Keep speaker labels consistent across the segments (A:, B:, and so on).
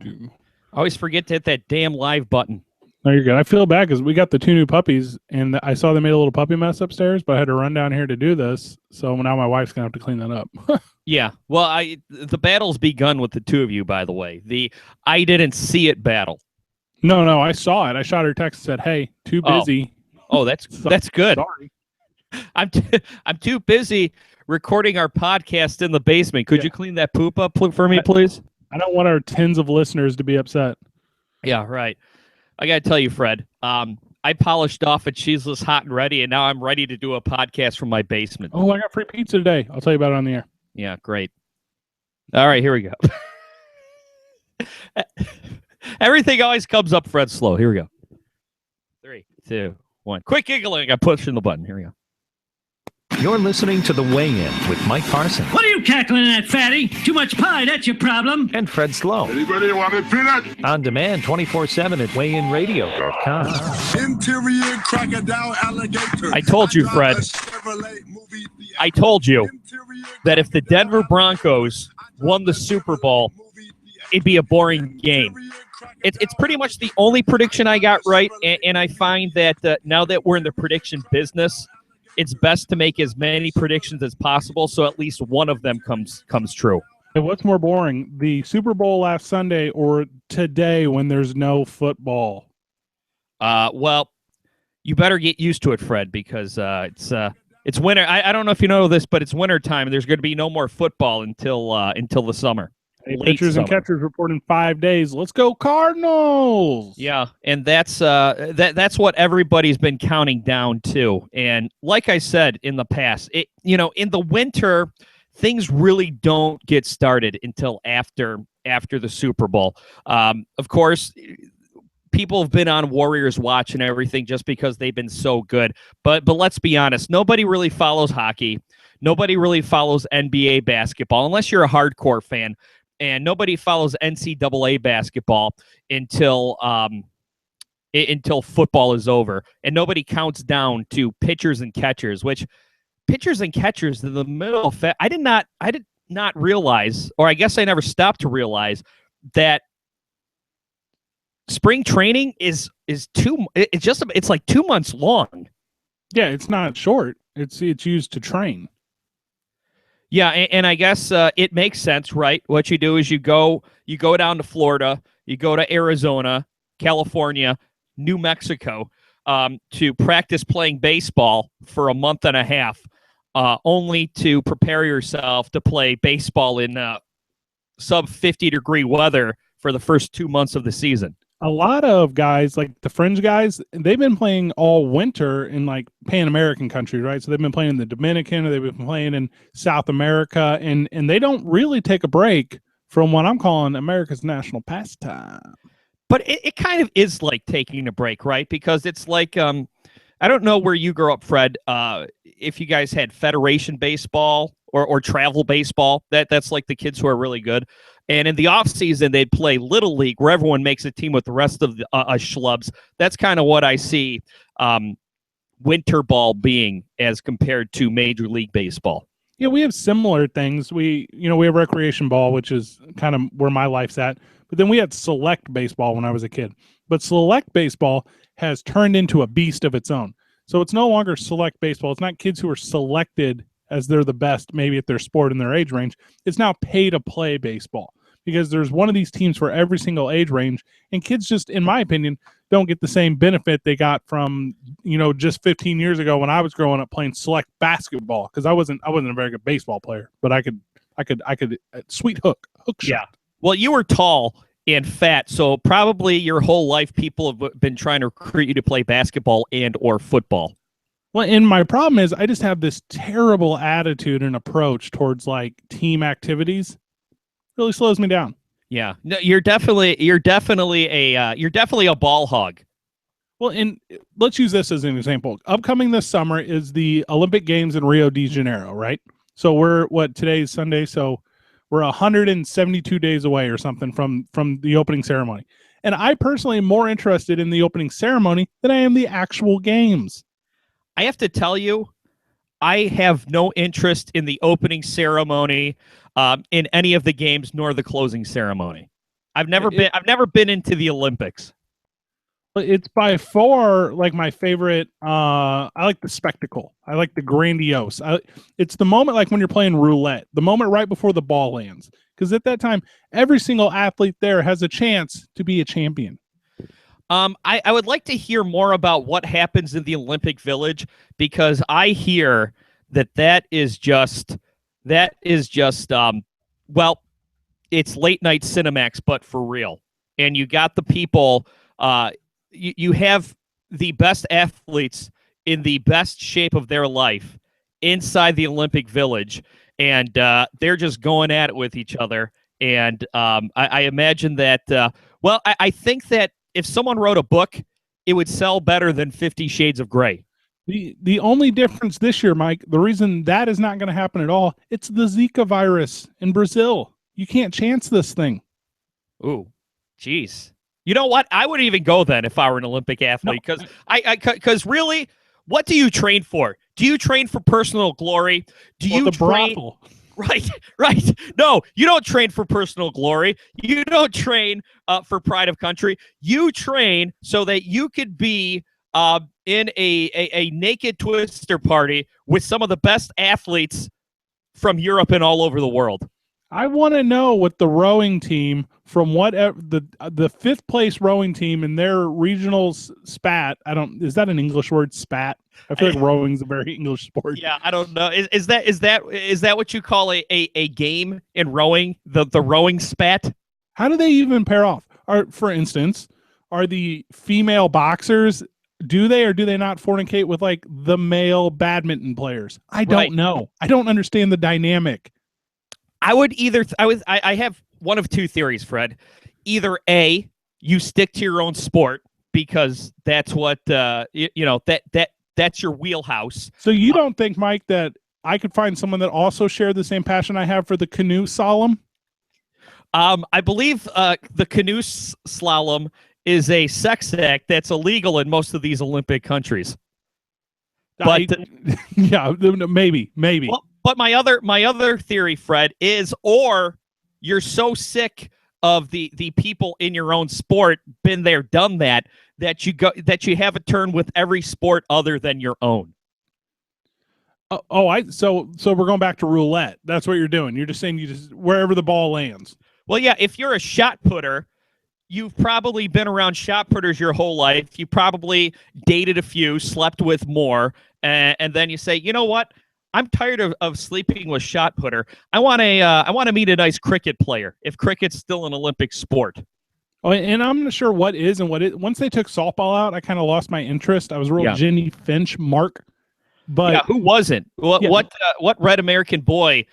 A: do.
B: I always forget to hit that damn live button.
A: No, you're good. I feel bad because we got the 2 new puppies, and I saw they made a little puppy mess upstairs, but I had to run down here to do this. So now my wife's going to have to clean that up.
B: Yeah. Well, the battle's begun with the 2 of you, by the way. The I didn't see it battle.
A: No, I saw it. I shot her a text and said, "Hey, too busy."
B: Oh, that's good.
A: Sorry.
B: I'm too busy recording our podcast in the basement. Could you clean that poop up for me, please?
A: I don't want our tens of listeners to be upset.
B: Yeah, right. I got to tell you, Fred, I polished off a cheeseless hot and ready, and now I'm ready to do a podcast from my basement.
A: Oh, I got free pizza today. I'll tell you about it on the air.
B: Yeah, great. All right, here we go. Everything always comes up Fred slow. Here we go. 3, 2, 1. Quick giggling. I'm pushing the button. Here we go.
C: You're listening to The Weigh-In with Mike Parson.
D: What are you cackling at, fatty? Too much pie, that's your problem.
C: And Fred Slow.
E: Anybody want a peanut?
C: On demand 24/7 at weighinradio.com.
E: Interior crocodile alligator.
B: I told you, Fred. I told you that if the Denver Broncos won the Super Bowl, it'd be a boring game. It's pretty much the only prediction I got right, and I find that now that we're in the prediction business, it's best to make as many predictions as possible so at least one of them comes true.
A: Hey, what's more boring, the Super Bowl last Sunday or today when there's no football?
B: Well, you better get used to it, Fred, because it's winter. I don't know if you know this, but it's winter time, and there's going to be no more football until the summer.
A: Hey, pitchers and catchers report in 5 days. Let's go Cardinals!
B: Yeah, and that's what everybody's been counting down to. And like I said in the past, in the winter, things really don't get started until after the Super Bowl. Of course, people have been on Warriors Watch and everything just because they've been so good. But let's be honest, nobody really follows hockey. Nobody really follows NBA basketball unless you're a hardcore fan. And nobody follows NCAA basketball until football is over. And nobody counts down to pitchers and catchers, which pitchers and catchers in the middle of I did not realize, or I guess I never stopped to realize, that spring training it's like 2 months long.
A: Yeah, it's not short. It's used to train.
B: Yeah, and I guess it makes sense, right? What you do is you go down to Florida, you go to Arizona, California, New Mexico to practice playing baseball for a month and a half, only to prepare yourself to play baseball in sub 50-degree weather for the first 2 months of the season.
A: A lot of guys, like the fringe guys, they've been playing all winter in like Pan American country, right? So they've been playing in the Dominican, or they've been playing in South America, and they don't really take a break from what I'm calling America's national pastime.
B: But it kind of is like taking a break, right? Because it's like, I don't know where you grew up, Fred, if you guys had Federation baseball or travel baseball. That's like the kids who are really good. And in the offseason, they'd play Little League, where everyone makes a team with the rest of the schlubs. That's kind of what I see winter ball being as compared to Major League Baseball.
A: Yeah, we have similar things. We have recreation ball, which is kind of where my life's at. But then we had select baseball when I was a kid. But select baseball has turned into a beast of its own. So it's no longer select baseball. It's not kids who are selected as they're the best, maybe at their sport in their age range. It's now pay-to-play baseball, because there's one of these teams for every single age range, and kids just, in my opinion, don't get the same benefit they got from, just 15 years ago when I was growing up playing select basketball, because I wasn't a very good baseball player, but I could sweet hook shot.
B: Yeah. Well, you were tall and fat, so probably your whole life people have been trying to recruit you to play basketball and or football.
A: Well, and my problem is I just have this terrible attitude and approach towards like team activities. It really slows me down.
B: Yeah, no, you're definitely a ball hog.
A: Well, and let's use this as an example. Upcoming this summer is the Olympic Games in Rio de Janeiro, right? So today's Sunday, so we're 172 days away or something from the opening ceremony. And I personally am more interested in the opening ceremony than I am the actual games.
B: I have to tell you, I have no interest in the opening ceremony, in any of the games, nor the closing ceremony. I've never been into the Olympics.
A: It's by far like my favorite. I like the spectacle. I like the grandiose. It's the moment like when you're playing roulette, the moment right before the ball lands. Because at that time, every single athlete there has a chance to be a champion.
B: I would like to hear more about what happens in the Olympic Village, because I hear that is just well, it's late night Cinemax, but for real. And you got the people. You have the best athletes in the best shape of their life inside the Olympic Village, and they're just going at it with each other. And I imagine that, I think that if someone wrote a book, it would sell better than 50 Shades of Grey.
A: The only difference this year, Mike, the reason that is not going to happen at all, it's the Zika virus in Brazil. You can't chance this thing.
B: Ooh, jeez. You know what? I wouldn't even go then if I were an Olympic athlete, because really, what do you train for? Do you train for personal glory? Do you train?
A: Brothel.
B: Right. No, you don't train for personal glory. You don't train for pride of country. You train so that you could be in a naked twister party with some of the best athletes from Europe and all over the world.
A: I want to know what the rowing team from whatever the fifth place rowing team in their regional spat. Is that an English word, spat? I feel like rowing's a very English sport.
B: Yeah, I don't know. Is that what you call a game in rowing? The rowing spat?
A: How do they even pair off? For instance, are the female boxers, do they or do they not fornicate with like the male badminton players? I don't know. I don't understand the dynamic.
B: I have one of two theories, Fred. Either A, you stick to your own sport because that's what that's your wheelhouse.
A: So you don't think, Mike, that I could find someone that also shared the same passion I have for the canoe slalom?
B: I believe the canoe slalom is a sex act that's illegal in most of these Olympic countries. But
A: yeah, maybe.
B: Well, but my other theory, Fred, is or you're so sick of the people in your own sport, been there, done that you have a turn with every sport other than your own.
A: So we're going back to roulette. That's what you're doing. You're just saying you just wherever the ball lands.
B: Well, yeah, if you're a shot putter, you've probably been around shot putters your whole life. You probably dated a few, slept with more, and then you say, you know what? I'm tired of sleeping with shot putter. I want to meet a nice cricket player. If cricket's still an Olympic sport.
A: Oh, and I'm not sure what is and what it. Once they took softball out, I kind of lost my interest. I was a real Jenny Finch mark. But
B: yeah, who wasn't? What Red American boy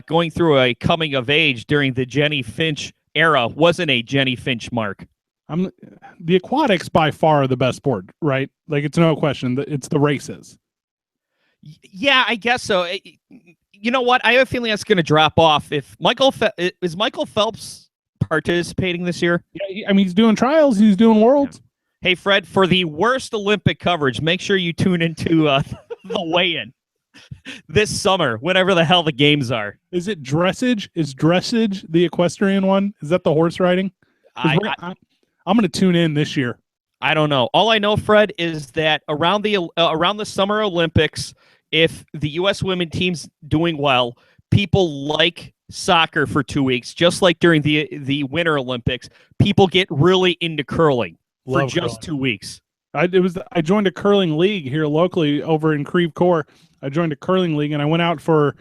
B: going through a coming of age during the Jenny Finch era wasn't a Jenny Finch mark?
A: The aquatics by far are the best sport, right? Like it's no question. It's the races.
B: Yeah, I guess so. You know what? I have a feeling that's going to drop off. If Michael Phelps participating this year?
A: Yeah, I mean, he's doing trials. He's doing worlds.
B: Hey, Fred, for the worst Olympic coverage, make sure you tune into the weigh-in this summer, whenever the hell the games are.
A: Is it dressage? Is dressage the equestrian one? Is that the horse riding? I'm going to tune in this year.
B: I don't know. All I know, Fred, is that around the Summer Olympics, if the U.S. women team's doing well, people like soccer for 2 weeks, just like during the Winter Olympics. People get really into curling for just 2 weeks.
A: I joined a curling league here locally over in Creve Coeur. I joined a curling league and I went out for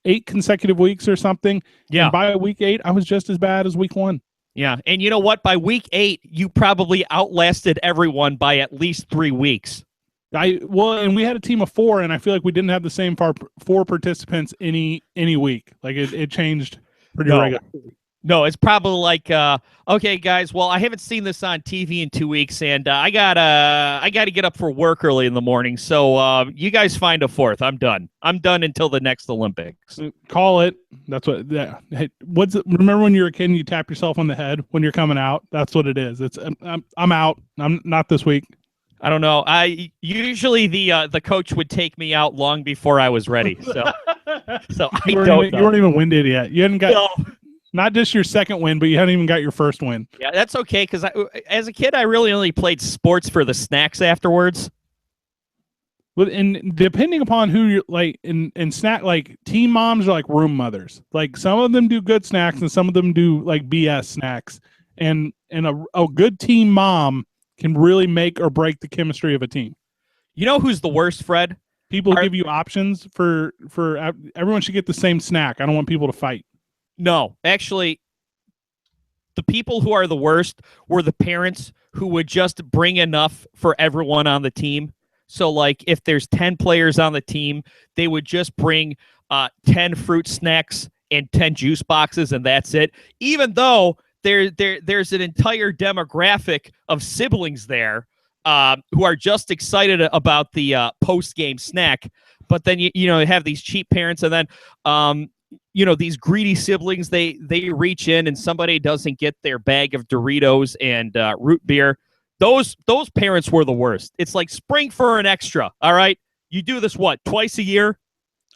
A: 8 consecutive weeks or something.
B: Yeah.
A: And by week 8, I was just as bad as week 1.
B: Yeah, and you know what? By week 8, you probably outlasted everyone by at least 3 weeks.
A: And we had a team of 4, and I feel like we didn't have the same 4 participants any week. Like it changed pretty regularly.
B: No, it's probably like, okay, guys. Well, I haven't seen this on TV in 2 weeks, and I gotta get up for work early in the morning. So you guys find a 4th. I'm done. I'm done until the next Olympics.
A: Call it. That's what. Yeah. Hey, remember when you were a kid and you tap yourself on the head when you're coming out? That's what it is. It's I'm out. I'm not this week.
B: I don't know. I usually the coach would take me out long before I was ready. So I don't know.
A: You weren't even winded yet. You hadn't got.
B: No.
A: Not just your second win, but you haven't even got your first win.
B: Yeah, that's okay, because as a kid, I really only played sports for the snacks afterwards.
A: But and depending upon who you're like in snack, like teen moms are like room mothers. Like some of them do good snacks and some of them do like BS snacks. And a good teen mom can really make or break the chemistry of a team.
B: You know who's the worst, Fred?
A: People give you options for everyone should get the same snack. I don't want people to fight.
B: No, actually, the people who are the worst were the parents who would just bring enough for everyone on the team. So, like, if there's 10 players on the team, they would just bring 10 fruit snacks and 10 juice boxes, and that's it. Even though there's an entire demographic of siblings there who are just excited about the post-game snack. But then, you have these cheap parents, and then, these greedy siblings, they reach in and somebody doesn't get their bag of Doritos and root beer. Those parents were the worst. It's like spring for an extra. All right. You do this, twice a year?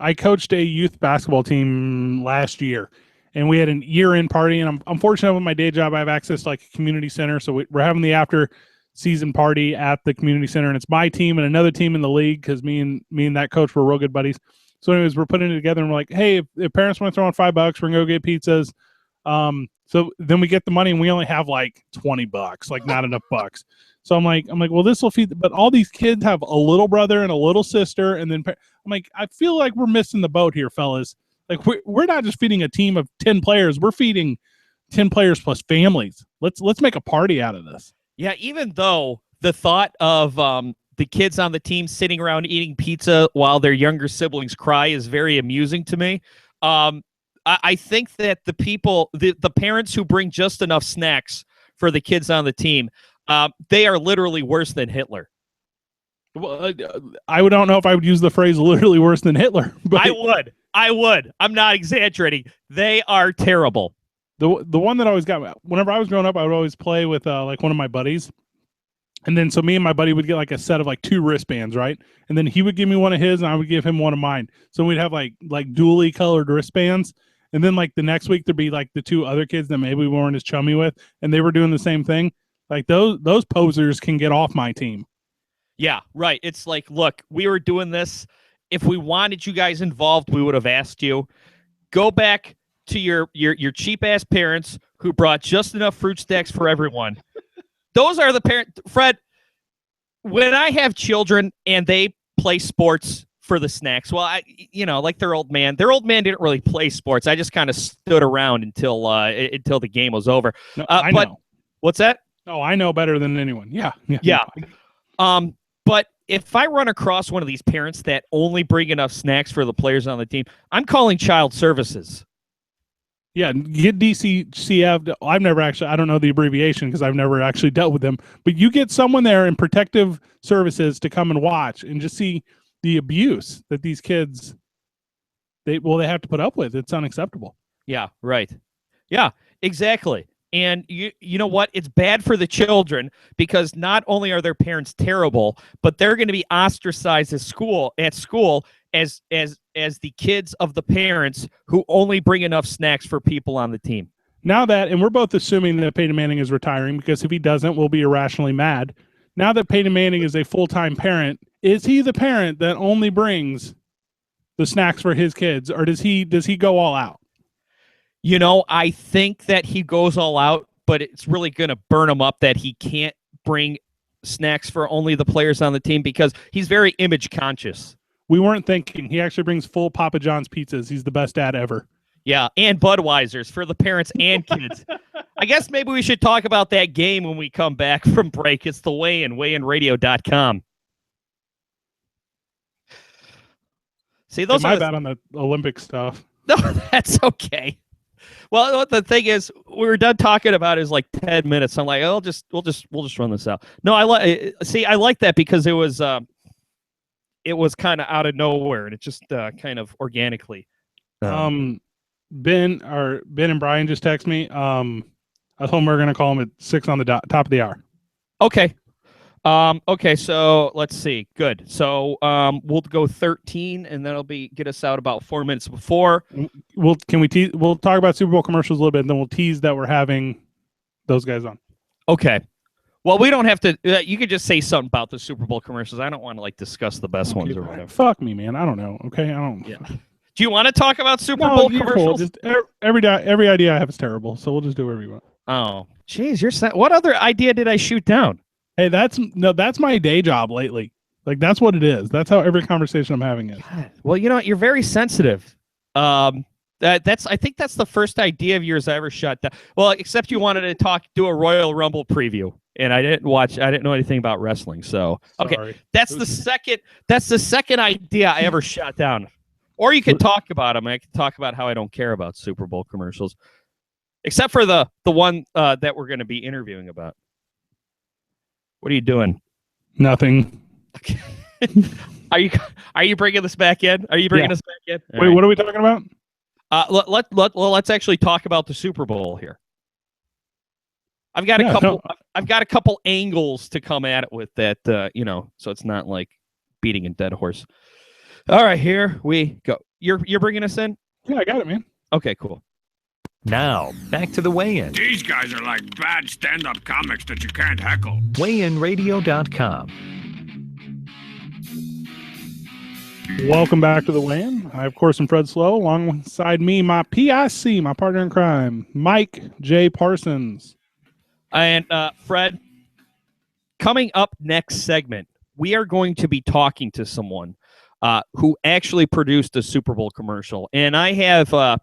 A: I coached a youth basketball team last year, and we had an year-end party. And I'm fortunate with my day job, I have access to like a community center. So we're having the after-season party at the community center, and it's my team and another team in the league because me and that coach were real good buddies. So anyways, we're putting it together, and we're like, hey, if parents want to throw in $5, we're going to go get pizzas. So then we get the money, and we only have like $20, like not enough bucks. So I'm like, well, this will feed, but all these kids have a little brother and a little sister, and then I'm like, I feel like we're missing the boat here, fellas. Like we're not just feeding a team of 10 players, we're feeding 10 players plus families. Let's make a party out of this.
B: Yeah, even though the thought of the kids on the team sitting around eating pizza while their younger siblings cry is very amusing to me. I think that the parents who bring just enough snacks for the kids on the team, they are literally worse than Hitler.
A: Well, I don't know if I would use the phrase literally worse than Hitler. But
B: I would. I'm not exaggerating. They are terrible.
A: The one that always got me, whenever I was growing up, I would always play with like one of my buddies. And then so me and my buddy would get like a set of like 2 wristbands, right? And then he would give me one of his and I would give him one of mine. So we'd have like dually colored wristbands. And then like the next week there'd be like the 2 other kids that maybe we weren't as chummy with, and they were doing the same thing. Like those posers can get off my team.
B: Yeah, right. It's like, look, we were doing this. If we wanted you guys involved, we would have asked you. Go back to your cheap ass parents who brought just enough fruit snacks for everyone. Those are the parents. Fred, when I have children and they play sports for the snacks, well, like their old man didn't really play sports. I just kind of stood around until the game was over.
A: No, I know.
B: What's that?
A: Oh, I know better than anyone. Yeah.
B: But if I run across one of these parents that only bring enough snacks for the players on the team, I'm calling child services.
A: Yeah, get DCCF. I've never actually, I don't know the abbreviation because I've never actually dealt with them. But you get someone there in protective services to come and watch and just see the abuse that these kids, they have to put up with. It's unacceptable.
B: Yeah, right. Yeah, exactly. And you know what? It's bad for the children because not only are their parents terrible, but they're going to be ostracized at school as the kids of the parents who only bring enough snacks for people on the team.
A: Now that, and we're both assuming that Peyton Manning is retiring because if he doesn't, we'll be irrationally mad. Now that Peyton Manning is a full-time parent, is he the parent that only brings the snacks for his kids, or does he go all out?
B: I think that he goes all out, but it's really going to burn him up that he can't bring snacks for only the players on the team because he's very image conscious.
A: We weren't thinking. He actually brings full Papa John's pizzas. He's the best dad ever.
B: Yeah, and Budweiser's for the parents and kids. I guess maybe we should talk about that game when we come back from break. It's The Weigh-In, weighhinradio.com. See, those are
A: bad on the Olympic stuff.
B: No, that's okay. Well, what the thing is, we were done talking about is like 10 minutes. I'm like, we'll just run this out. No, I like that because it was kind of out of nowhere and it just kind of organically.
A: Ben and Brian just texted me. I told them we are going to call him at 6 on the top of the hour.
B: Okay. Okay, so let's see. Good. So we'll go 13, and that'll get us out about 4 minutes before.
A: We'll talk about Super Bowl commercials a little bit, and then we'll tease that we're having those guys on.
B: Okay. Well, we don't have to. You could just say something about the Super Bowl commercials. I don't want to discuss the best ones or whatever.
A: Fuck me, man. I don't know. Okay, I don't.
B: Yeah. Do you want to talk about Super
A: No,
B: Bowl
A: you're
B: commercials?
A: cool. Just every idea I have is terrible, so we'll just do whatever you want.
B: Oh, jeez, what other idea did I shoot down?
A: Hey, that's my day job lately. That's what it is. That's how every conversation I'm having is.
B: God. Well, you're very sensitive. I think that's the first idea of yours I ever shot down. Well, except you wanted to do a Royal Rumble preview, and I didn't know anything about wrestling. So okay,
A: Sorry.
B: that's the second idea I ever shot down. Or you could talk about them. I could talk about how I don't care about Super Bowl commercials, except for the one that we're going to be interviewing about. What are you doing?
A: Nothing.
B: Are you bringing this back in? Are you bringing us back in?
A: Wait, right. What are we talking about?
B: Let's actually talk about the Super Bowl here. I've got a couple angles to come at it with that, so it's not like beating a dead horse. All right, here we go. You're bringing us in?
A: Yeah, I got it, man.
B: Okay, cool.
C: Now, back to the weigh-in.
E: These guys are like bad stand-up comics that you can't heckle.
C: WeighInRadio.com.
A: Welcome back to the weigh-in. I, of course, am Fred Slow. Alongside me, my PIC, my partner in crime, Mike J. Parsons.
B: And Fred, coming up next segment, we are going to be talking to someone who actually produced a Super Bowl commercial. And I have a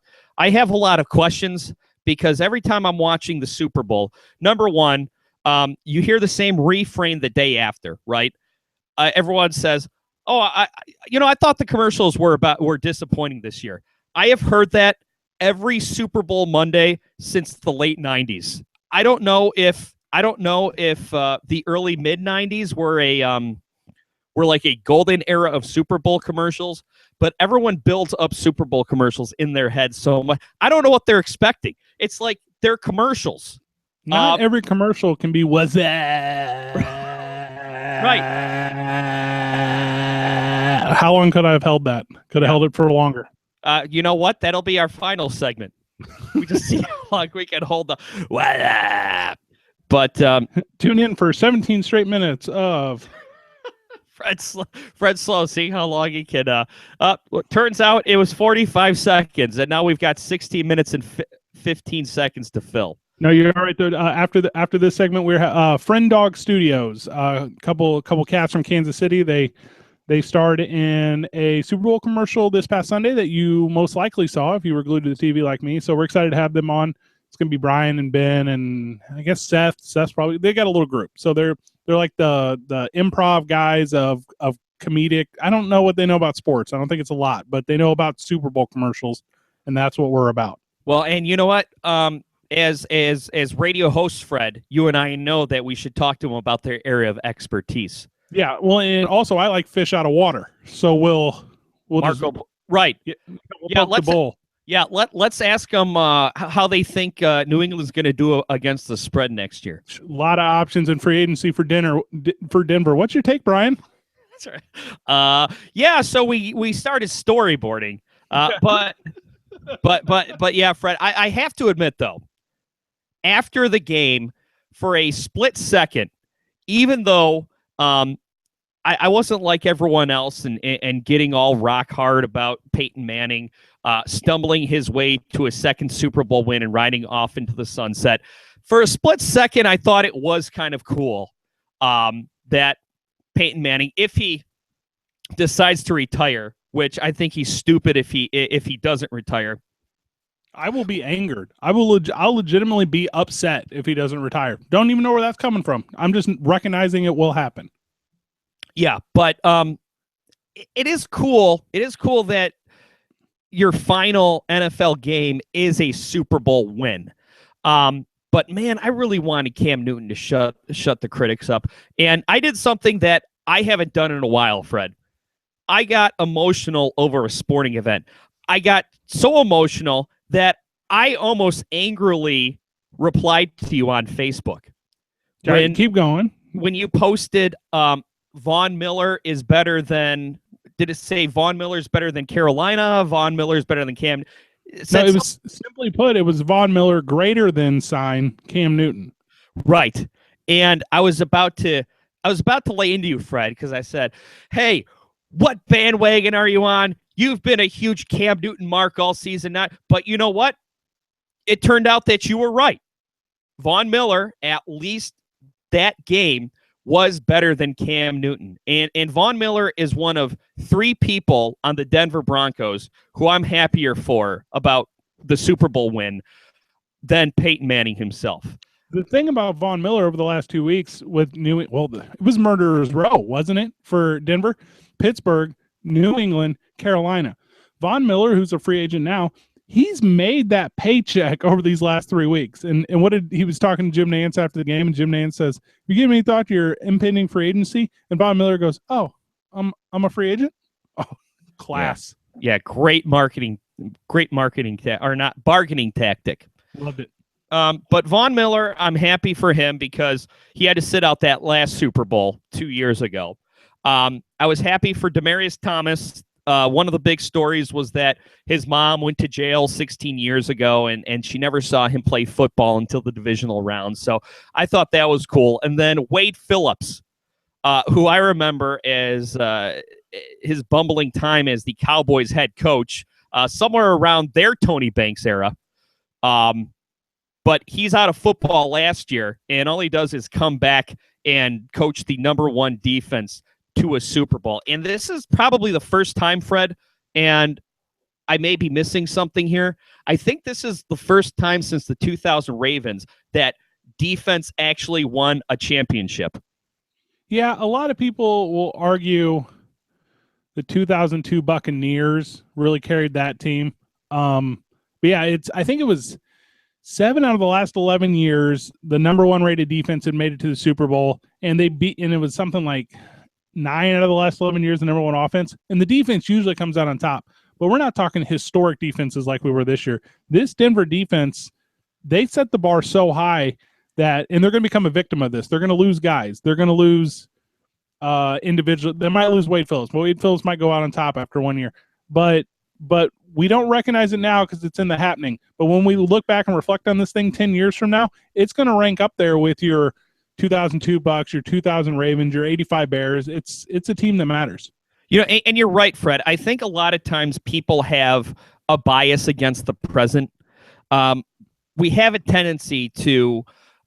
B: lot of questions because every time I'm watching the Super Bowl, number one, you hear the same refrain the day after, right? Everyone says, "Oh, I thought the commercials were disappointing this year." I have heard that every Super Bowl Monday since the late '90s. I don't know if the early mid '90s were like a golden era of Super Bowl commercials, but everyone builds up Super Bowl commercials in their head so much. I don't know what they're expecting. It's like they're commercials.
A: Not every commercial can be was that
B: right.
A: How long could I have held that? Could have held it for longer.
B: You know what? That'll be our final segment. We just see how long we can hold the. But
A: tune in for 17 straight minutes of
B: Fred Slow. See how long he can. Turns out it was 45 seconds, and now we've got 16 minutes and 15 seconds to fill.
A: No, you're right there. After this segment, we're Friend Dog Studios. Couple cats from Kansas City. They starred in a Super Bowl commercial this past Sunday that you most likely saw if you were glued to the TV like me. So we're excited to have them on. It's going to be Brian and Ben and I guess Seth. Seth's probably, they got a little group. So they're like the improv guys of comedic. I don't know what they know about sports. I don't think it's a lot, but they know about Super Bowl commercials, and that's what we're about.
B: Well, and you know what? As radio hosts, Fred, you and I know that we should talk to them about their area of expertise.
A: Yeah, well, and also I like fish out of water, so we'll
B: Marco,
A: just,
B: right?
A: We'll poke the bull.
B: Yeah, let's ask them how they think New England's going to do against the spread next year.
A: A lot of options in free agency for Denver. What's your take, Brian?
B: That's right. Yeah, so we started storyboarding, but yeah, Fred, I have to admit though, after the game, for a split second, even though I wasn't like everyone else and getting all rock hard about Peyton Manning stumbling his way to a second Super Bowl win and riding off into the sunset. For a split second, I thought it was kind of cool that Peyton Manning, if he decides to retire, which I think he's stupid if he doesn't retire.
A: I will be angered. I'll legitimately be upset if he doesn't retire. Don't even know where that's coming from. I'm just recognizing it will happen.
B: Yeah, but it is cool. It is cool that your final NFL game is a Super Bowl win. But man, I really wanted Cam Newton to shut the critics up. And I did something that I haven't done in a while, Fred. I got emotional over a sporting event. I got so emotional that I almost angrily replied to you on Facebook.
A: Keep going.
B: when you posted Von Miller is better than, did it say Von Miller is better than Carolina? Von Miller is better than Cam?
A: No, it was simply put, it was Von Miller greater than sign Cam Newton.
B: Right. And I was about to lay into you, Fred, because I said, hey, what bandwagon are you on? You've been a huge Cam Newton mark all season. But you know what? It turned out that you were right. Von Miller, at least that game, was better than Cam Newton. And Von Miller is one of 3 people on the Denver Broncos who I'm happier for about the Super Bowl win than Peyton Manning himself.
A: The thing about Von Miller over the last 2 weeks with it was Murderer's Row, wasn't it, for Denver? Pittsburgh, New England, Carolina. Von Miller, who's a free agent now, he's made that paycheck over these last 3 weeks. And he was talking to Jim Nantz after the game, and Jim Nantz says, "You give me any thought to your impending free agency?" And Von Miller goes, "Oh, I'm a free agent." Oh, class.
B: Yeah, great marketing bargaining tactic.
A: Loved it.
B: But Von Miller, I'm happy for him because he had to sit out that last Super Bowl 2 years ago. I was happy for Demaryius Thomas. One of the big stories was that his mom went to jail 16 years ago, and she never saw him play football until the divisional round. So I thought that was cool. And then Wade Phillips, who I remember as his bumbling time as the Cowboys head coach, somewhere around their Tony Banks era. But he's out of football last year, and all he does is come back and coach the number 1 defense to a Super Bowl. And this is probably the first time, Fred, and I may be missing something here. I think this is the first time since the 2000 Ravens that defense actually won a championship.
A: Yeah, a lot of people will argue the 2002 Buccaneers really carried that team. But yeah, I think it was 7 out of the last 11 years, the number 1 rated defense had made it to the Super Bowl, and it was something like 9 out of the last 11 years, the number 1 offense. And the defense usually comes out on top. But we're not talking historic defenses like we were this year. This Denver defense, they set the bar so high and they're going to become a victim of this. They're going to lose guys. They're going to lose individual. They might lose Wade Phillips. But Wade Phillips might go out on top after 1 year. But we don't recognize it now because it's in the happening. But when we look back and reflect on this thing 10 years from now, it's going to rank up there with your 2002 Bucks, your 2000 Ravens, your 85 Bears. It's a team that matters.
B: You know, and you're right, Fred. I think a lot of times people have a bias against the present. We have a tendency to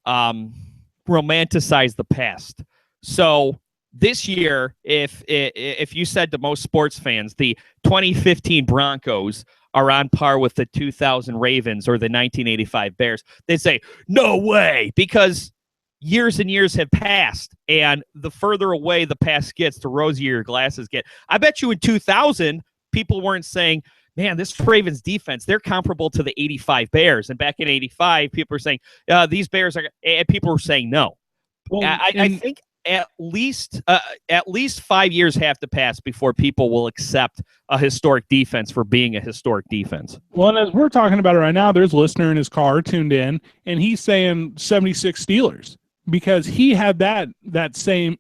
B: romanticize the past. So this year, if you said to most sports fans, the 2015 Broncos are on par with the 2000 Ravens or the 1985 Bears, they'd say, no way, because years and years have passed, and the further away the past gets, the rosier your glasses get. I bet you in 2000, people weren't saying, man, this Ravens defense, they're comparable to the 85 Bears. And back in 85, people were saying, these Bears are, and people were saying no. Well, I think at least 5 years have to pass before people will accept a historic defense for being a historic defense.
A: Well, and as we're talking about it right now, there's a listener in his car tuned in, and he's saying 76 Steelers because he had that same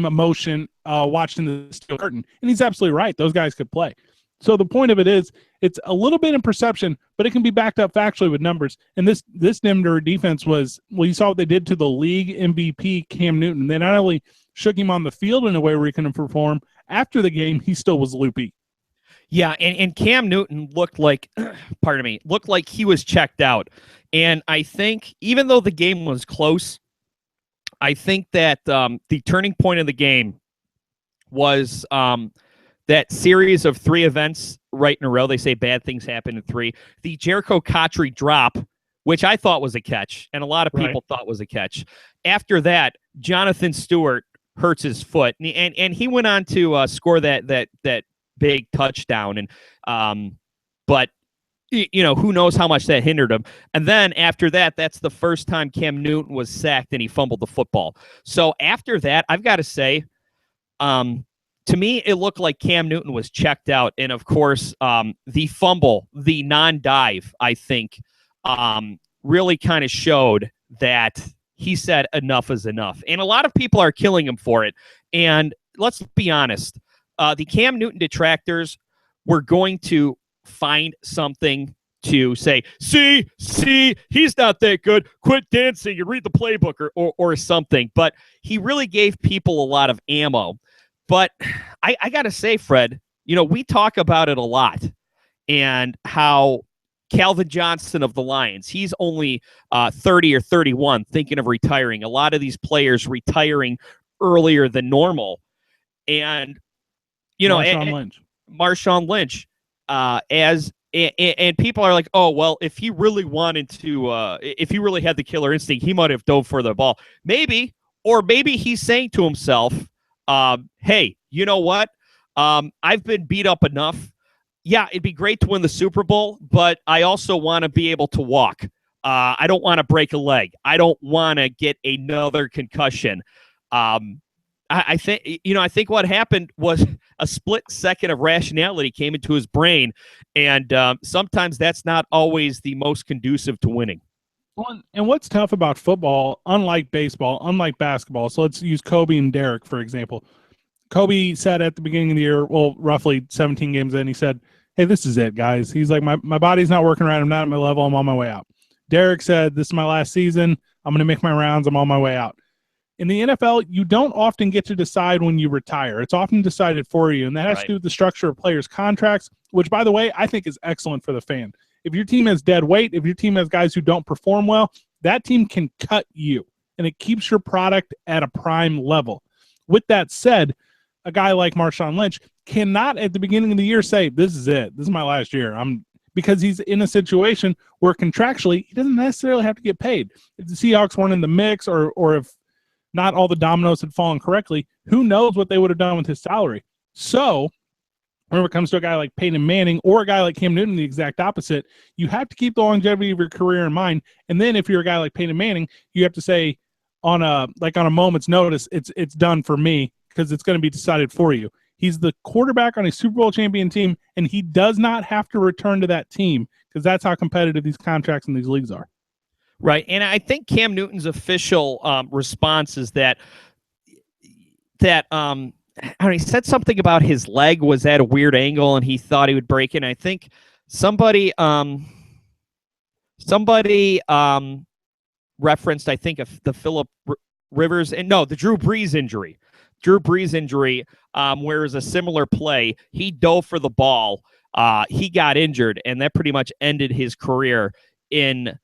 A: emotion watching the Steel Curtain, and he's absolutely right. Those guys could play. So the point of it is, it's a little bit in perception, but it can be backed up factually with numbers. And this Denver defense was, well, you saw what they did to the league MVP, Cam Newton. They not only shook him on the field in a way where he couldn't perform, after the game, he still was loopy.
B: Yeah, and Cam Newton looked like, looked like he was checked out. And I think, even though the game was close, I think that the turning point of the game was that series of 3 events right in a row. They say bad things happen in 3. The Jericho Cotchery drop, which I thought was a catch, and a lot of people thought was a catch. After that, Jonathan Stewart hurts his foot, and he went on to score that big touchdown. And but you know, who knows how much that hindered him. And then after that, that's the first time Cam Newton was sacked and he fumbled the football. So after that, I've got to say, to me, it looked like Cam Newton was checked out. And, of course, the fumble, the non-dive, I think, really kind of showed that he said enough is enough. And a lot of people are killing him for it. And let's be honest, the Cam Newton detractors were going to find something to say, see, he's not that good. Quit dancing and read the playbook or something. But he really gave people a lot of ammo. But I got to say, Fred, we talk about it a lot and how Calvin Johnson of the Lions, he's only 30 or 31 thinking of retiring. A lot of these players retiring earlier than normal. And, Marshawn Lynch, and people are like, oh, well, if he really wanted to, if he really had the killer instinct, he might have dove for the ball. Maybe, or maybe he's saying to himself, hey, you know what? I've been beat up enough. Yeah, it'd be great to win the Super Bowl, but I also want to be able to walk. I don't want to break a leg. I don't want to get another concussion. I think what happened was a split second of rationality came into his brain, and sometimes that's not always the most conducive to winning.
A: Well, and what's tough about football, unlike baseball, unlike basketball, so let's use Kobe and Derek, for example. Kobe said at the beginning of the year, well, roughly 17 games in, he said, hey, this is it, guys. He's like, my body's not working right. I'm not at my level. I'm on my way out. Derek said, this is my last season. I'm going to make my rounds. I'm on my way out. In the NFL, you don't often get to decide when you retire. It's often decided for you, and that has to do with the structure of players' contracts, which, by the way, I think is excellent for the fan. If your team has dead weight, if your team has guys who don't perform well, that team can cut you, and it keeps your product at a prime level. With that said, a guy like Marshawn Lynch cannot at the beginning of the year say, this is it. This is my last year. Because he's in a situation where contractually he doesn't necessarily have to get paid. If the Seahawks weren't in the mix or if not all the dominoes had fallen correctly, who knows what they would have done with his salary. So whenever it comes to a guy like Peyton Manning or a guy like Cam Newton, the exact opposite, you have to keep the longevity of your career in mind. And then if you're a guy like Peyton Manning, you have to say on a moment's notice, it's done for me because it's going to be decided for you. He's the quarterback on a Super Bowl champion team, and he does not have to return to that team because that's how competitive these contracts in these leagues are.
B: Right, and I think Cam Newton's official response is that he said something about his leg was at a weird angle and he thought he would break it. And I think somebody referenced, I think, of the Phillip Rivers and the Drew Brees injury. Where it was a similar play. He dove for the ball. He got injured, and that pretty much ended his career in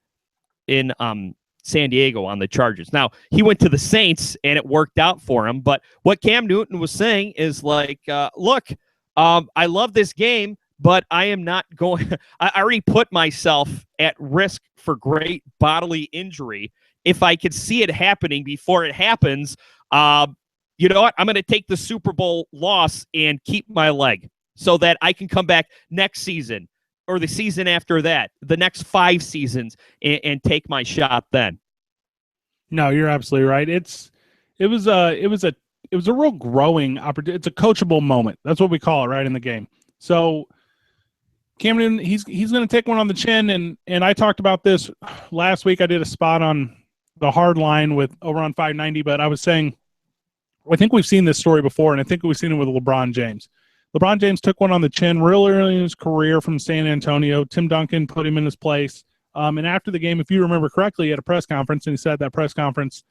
B: San Diego on the Chargers. Now, he went to the Saints, and it worked out for him. But what Cam Newton was saying is like, look, I love this game, but I am not going – I already put myself at risk for great bodily injury. If I could see it happening before it happens, you know what? I'm going to take the Super Bowl loss and keep my leg so that I can come back next season or the season after that, the next 5 seasons, and take my shot then.
A: No, you're absolutely right. It was a real growing opportunity. It's a coachable moment. That's what we call it, right, in the game. So Cam Newton, he's going to take one on the chin, and I talked about this last week. I did a spot on the hard line with over on 590, but I was saying I think we've seen this story before, and I think we've seen it with LeBron James. LeBron James took one on the chin real early in his career from San Antonio. Tim Duncan put him in his place. And after the game, if you remember correctly, he had a press conference, and he said at that press conference,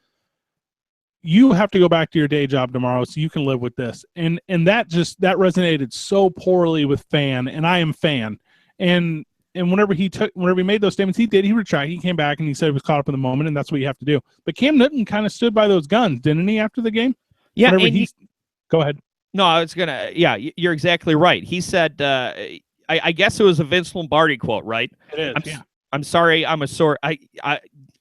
A: you have to go back to your day job tomorrow so you can live with this. And that resonated so poorly with fan, and I am fan. And whenever he made those statements, he retried. He came back and he said he was caught up in the moment, and that's what you have to do. But Cam Newton kind of stood by those guns, didn't he, after the game?
B: Yeah.
A: Go ahead.
B: No, I was gonna. Yeah, you're exactly right. He said, I guess it was a Vince Lombardi quote, right?
A: It is.
B: I'm sorry. I'm a sore.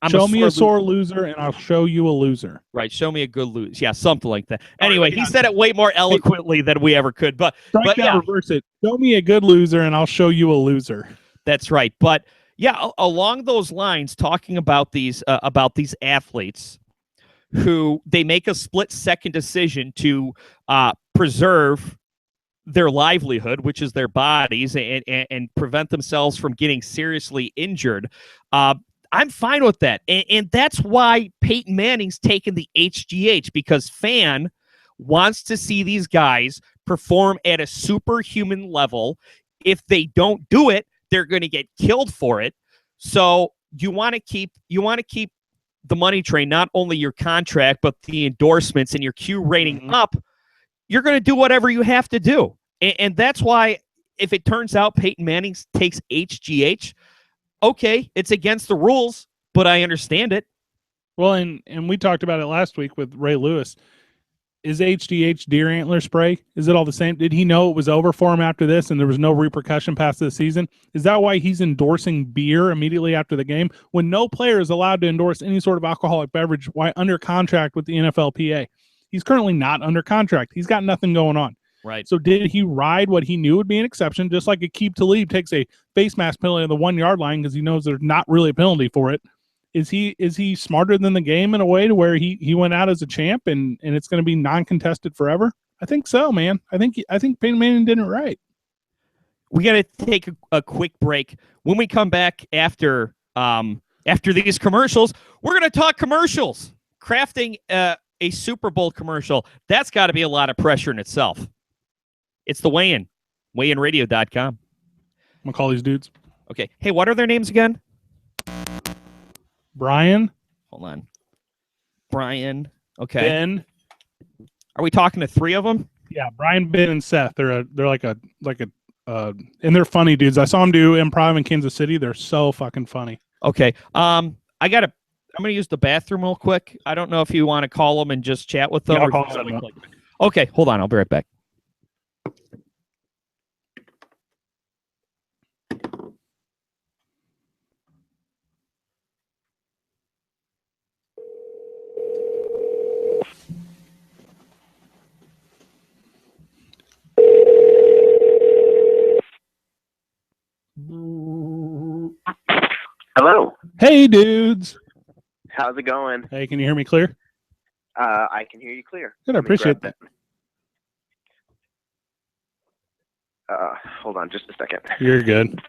A: Show me a sore loser, and I'll show you a loser.
B: Right. Show me a good loser. Yeah, something like that. Anyway, he said it way more eloquently than we ever could. But
A: reverse it. Show me a good loser, and I'll show you a loser.
B: That's right. But yeah, along those lines, talking about these athletes who they make a split-second decision to preserve their livelihood, which is their bodies, and prevent themselves from getting seriously injured. I'm fine with that. And that's why Peyton Manning's taken the HGH, because fan wants to see these guys perform at a superhuman level. If they don't do it, they're going to get killed for it. So you want to keep the money train, not only your contract, but the endorsements and your Q rating up. You're going to do whatever you have to do. And that's why if it turns out Peyton Manning takes HGH, okay, it's against the rules, but I understand it.
A: Well, and we talked about it last week with Ray Lewis. Is HGH deer antler spray? Is it all the same? Did he know it was over for him after this and there was no repercussion past the season? Is that why he's endorsing beer immediately after the game when no player is allowed to endorse any sort of alcoholic beverage while under contract with the NFLPA? He's currently not under contract. He's got nothing going on.
B: Right.
A: So did he ride what he knew would be an exception, just like Aqib Talib takes a face mask penalty on the 1 yard line because he knows there's not really a penalty for it? Is he smarter than the game in a way to where he went out as a champ and it's going to be non-contested forever? I think so, man. I think Peyton Manning did it right.
B: We got to take a quick break. When we come back after these commercials, we're going to talk commercials. Crafting a Super Bowl commercial, that's got to be a lot of pressure in itself. It's the Weigh-In, weightinradio.com.
A: I'm going to call these dudes.
B: Okay. Hey, what are their names again?
A: Brian.
B: Hold on. Brian. Okay.
A: Ben.
B: Are we talking to three of them?
A: Yeah, Brian, Ben, and Seth. They're like a and they're funny dudes. I saw them do improv in Kansas City. They're so fucking funny.
B: Okay. I'm gonna use the bathroom real quick. I don't know if you want to call them and just chat with them.
A: Yeah, I'll
B: or
A: call
B: just
A: them.
B: like- Okay, hold on. I'll be right back.
F: Hello.
A: Hey, dudes.
F: How's it going?
A: Hey, can you hear me clear?
F: I can hear you clear.
A: Good, I
F: Let me
A: appreciate
F: grab
A: that.
F: Hold on just a second.
A: You're good.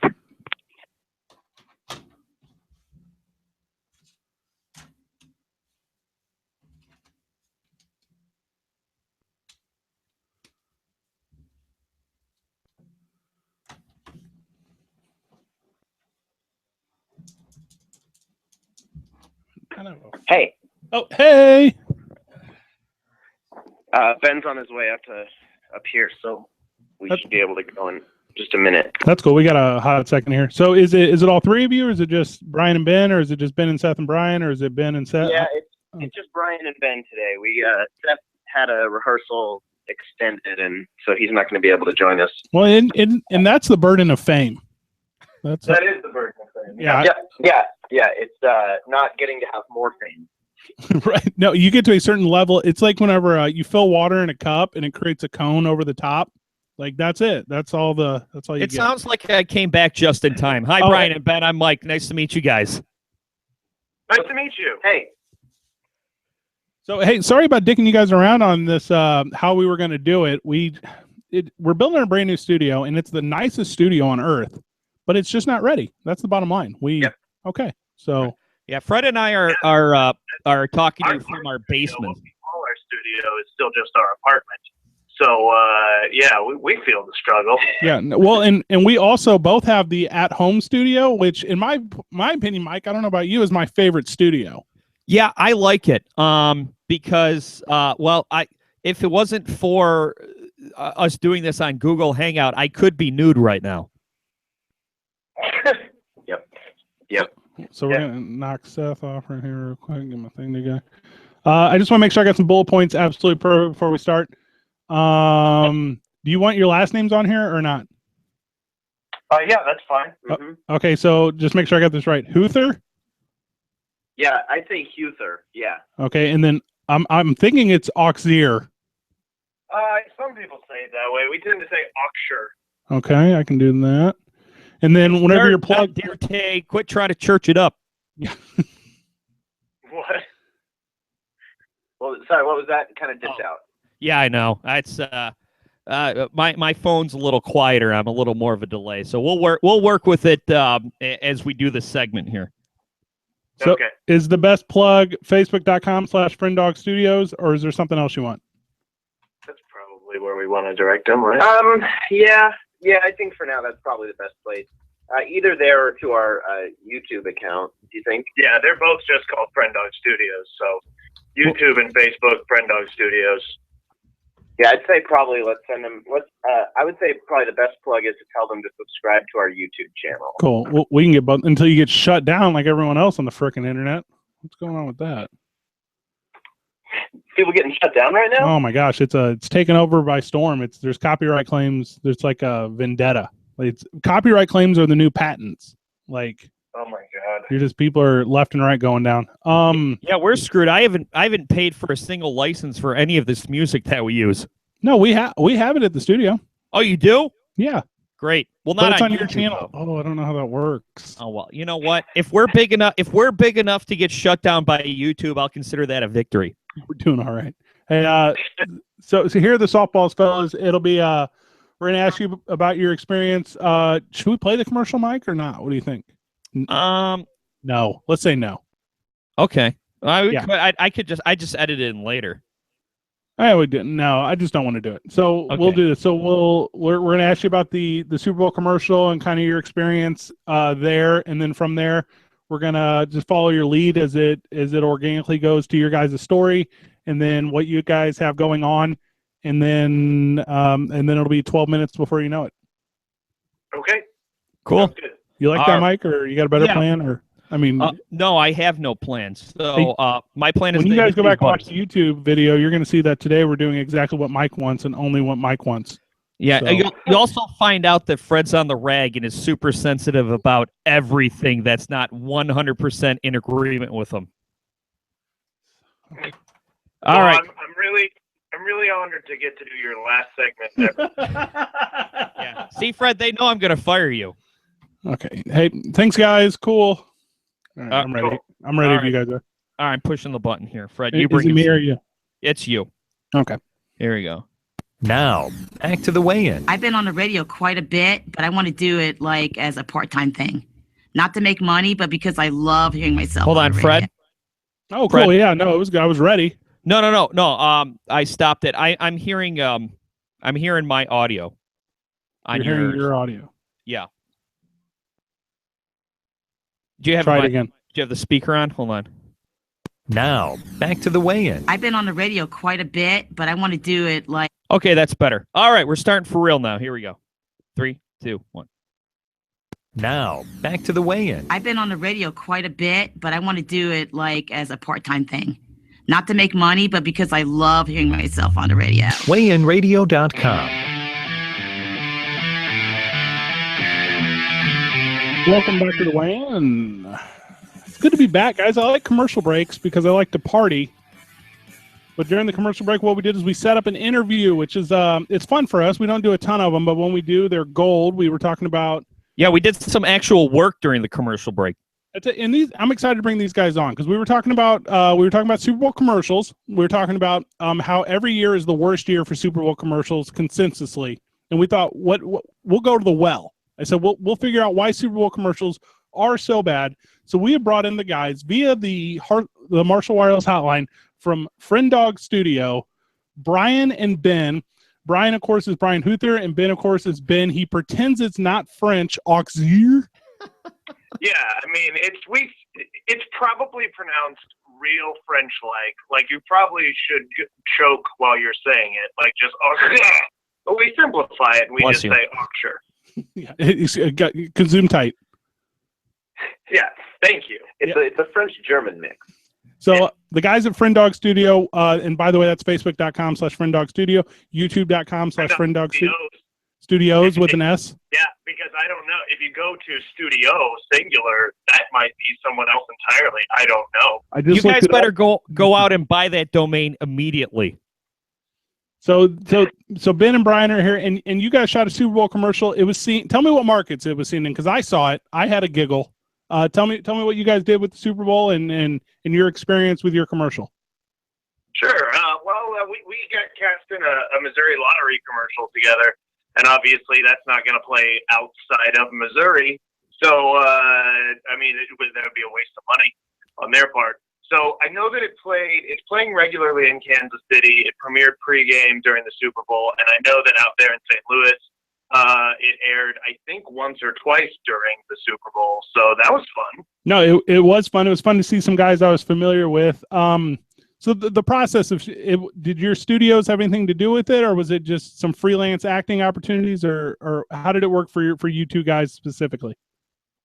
F: Hey,
A: Oh, hey.
F: Ben's on his way up here, so we
A: That's-
F: should be able to go in just a minute.
A: That's cool. We got a hot second here. So is it all three of you, or is it just Brian and Ben, or is it just Ben and Seth and Brian, or is it Ben and Seth?
F: Yeah, it's just Brian and Ben today. We Seth had a rehearsal extended, and so he's not going to be able to join us.
A: Well, and that's the burden of fame. That's
F: That is the burden of fame.
A: Yeah.
F: Yeah. It's not getting to have more fame.
A: right. No, you get to a certain level. It's like whenever you fill water in a cup and it creates a cone over the top. Like that's it. That's all you
B: It
A: get.
B: sounds like I came back just in time. Hi,
A: Oh.
B: Brian and Ben. I'm Mike. Nice to meet you guys.
F: Nice to meet you. Hey.
A: So hey, sorry about dicking you guys around on this. How we were going to do it. We're building a brand new studio, and it's the nicest studio on earth, but it's just not ready. That's the bottom line.
F: Yep.
A: Okay. So
B: Yeah, Fred and I are talking to you from our basement.
F: All our studio is still just our apartment. So, we feel the struggle.
A: yeah. Well, and we also both have the at-home studio, which, in my opinion, Mike, I don't know about you, is my favorite studio.
B: Yeah, I like it. Because if it wasn't for us doing this on Google Hangout, I could be nude right now.
F: Yep.
A: So we're gonna knock Seth off right here real quick. Get my thing together. I just want to make sure I got some bullet points absolutely perfect before we start. Do you want your last names on here or not?
F: Yeah, that's fine. Mhm.
A: Okay, so just make sure I got this right. Huther.
F: Yeah, I'd say Huther. Yeah.
A: Okay, and then I'm thinking it's Auxier.
F: Some people say it that way. We tend to say Auxure.
A: Okay, I can do that. And then whenever you're plugged,
B: Dear Tay, quit trying to church it up.
F: What? Well, sorry, what was that? Kind of dipped out.
B: Yeah, I know. It's my phone's a little quieter. I'm a little more of a delay, so we'll work with it as we do this segment here.
A: So
F: Okay.
A: is the best plug facebook.com/FriendDogStudios, or is there something else you want?
F: That's probably where we want to direct them, right? Yeah, I think for now that's probably the best place. Either there or to our YouTube account. Do you think? Yeah, they're both just called Friend Dog Studios. So YouTube and Facebook, Friend Dog Studios. Yeah, I'd say probably let's send them. I would say probably the best plug is to tell them to subscribe to our YouTube channel.
A: Cool. Well, we can get both until you get shut down like everyone else on the frickin' internet. What's going on with that?
F: People getting shut down right now?
A: Oh my gosh, it's taken over by storm. There's copyright claims. There's like a vendetta. Copyright claims are the new patents. Like,
F: Oh my God.
A: you're just people are left and right going down.
B: Yeah, we're screwed. I haven't paid for a single license for any of this music that we use.
A: No, we have it at the studio.
B: Oh, you do?
A: Yeah,
B: Great. Well,
A: but
B: not
A: it's on your
B: YouTube,
A: channel.
B: though.
A: Oh, I don't know how that works.
B: Oh well, you know what? If we're big enough to get shut down by YouTube, I'll consider that a victory.
A: We're doing all right. Hey, so here are the softballs, fellas. It'll be we're gonna ask you about your experience. Should we play the commercial, Mike, or not? What do you think? No, let's say no.
B: Okay.
A: Yeah.
B: I just edit it in later.
A: I would didn't. No, I just don't want to do it. So
B: Okay.
A: we'll do this. So we're gonna ask you about the Super Bowl commercial and kind of your experience there, and then from there we're gonna just follow your lead as it organically goes to your guys' story, and then what you guys have going on, and then it'll be 12 minutes before you know it.
F: Okay.
B: Cool.
F: Sounds good.
A: You like
B: All
A: that,
B: right.
A: Mike, or you got a better
B: Yeah.
A: plan? Or I mean,
B: No, I have no plans. So my plan is
A: when you
B: to
A: guys
B: hit
A: go
B: these
A: back and watch
B: buttons.
A: the YouTube video, you're gonna see that today we're doing exactly what Mike wants and only what Mike wants.
B: Yeah,
A: So-
B: you also find out that Fred's on the rag and is super sensitive about everything that's not 100% in agreement with him. All
F: Well,
B: right.
F: I'm really honored to get to do your last segment ever.
B: Yeah. See, Fred, they know I'm going to fire you.
A: Okay. Hey, thanks, guys. Cool. All right, I'm ready.
F: Cool.
A: I'm ready
B: All
A: if you guys are.
B: All right, I'm pushing the button here. Fred,
A: Is
B: you bring
A: it me
B: it.
A: or you?
B: It's you.
A: Okay.
B: Here we go.
C: Now, back to the weigh-in.
G: I've been on the radio quite a bit, but I want to do it like as a part-time thing. Not to make money, but because I love hearing myself.
B: Hold on,
G: the
B: Fred.
G: radio.
A: Oh,
B: Fred.
A: cool. Yeah, no, I was ready.
B: No. I stopped it. I'm hearing my audio. On
A: You're hearing
B: yours.
A: your audio.
B: Yeah. Do you have
A: Try it
B: my-
A: again.
B: Do you have the speaker on? Hold on.
C: Now, back to the weigh-in.
G: I've been on the radio quite a bit, but I want to do it like
B: Okay, that's better. All right, we're starting for real now. Here we go. 3, 2, 1.
C: Now, back to the weigh-in.
G: I've been on the radio quite a bit, but I want to do it like as a part-time thing. Not to make money, but because I love hearing myself on the radio.
C: Weightinradio.com.
A: Welcome back to the weigh-in. It's good to be back, guys. I like commercial breaks because I like to party. But during the commercial break, what we did is we set up an interview, which is it's fun for us. We don't do a ton of them, but when we do, they're gold. We were talking about
B: Yeah, we did some actual work during the commercial break.
A: and these. I'm excited to bring these guys on because we were talking about Super Bowl commercials. We were talking about how every year is the worst year for Super Bowl commercials consensusly, and we thought what we'll go to the well. I said we'll figure out why Super Bowl commercials are so bad. So we have brought in the guys via the Marshall Wireless hotline from Friend Dog Studio, Brian and Ben. Brian, of course, is Brian Huther, and Ben, of course, is Ben. He pretends it's not French. Auxier.
F: Yeah, I mean it's probably pronounced real French-like. Like you probably should choke while you're saying it, like just but we simplify it and we
B: Bless
F: just
B: you.
F: say Auxer.
A: Yeah, it's got consume tight.
F: Yeah, thank you. It's a French-German mix.
A: So the guys at Friend Dog Studio, and by the way, that's facebook.com/Friend Dog Studio, youtube.com/Friend Dog Studios with an S.
F: Yeah, because I don't know. If you go to studio singular, that might be someone else entirely. I don't know.
A: I just
B: You
A: looked
B: guys
A: it
B: better
A: up.
B: go out and buy that domain immediately.
A: So Ben and Brian are here, and you guys shot a Super Bowl commercial. It was seen. Tell me what markets it was seen in, because I saw it. I had a giggle. Tell me what you guys did with the Super Bowl and your experience with your commercial.
F: Sure. We got cast in a Missouri lottery commercial together, and obviously that's not going to play outside of Missouri. So, that would be a waste of money. on their part. So I know that it's playing regularly in Kansas City. It premiered pregame during the Super Bowl, and I know that out there in St. Louis, it aired, I think, once or twice during the Super Bowl. So that was fun.
A: No, it was fun. It was fun to see some guys I was familiar with. So the process of it, did your studios have anything to do with it, or was it just some freelance acting opportunities, or how did it work for you two guys specifically?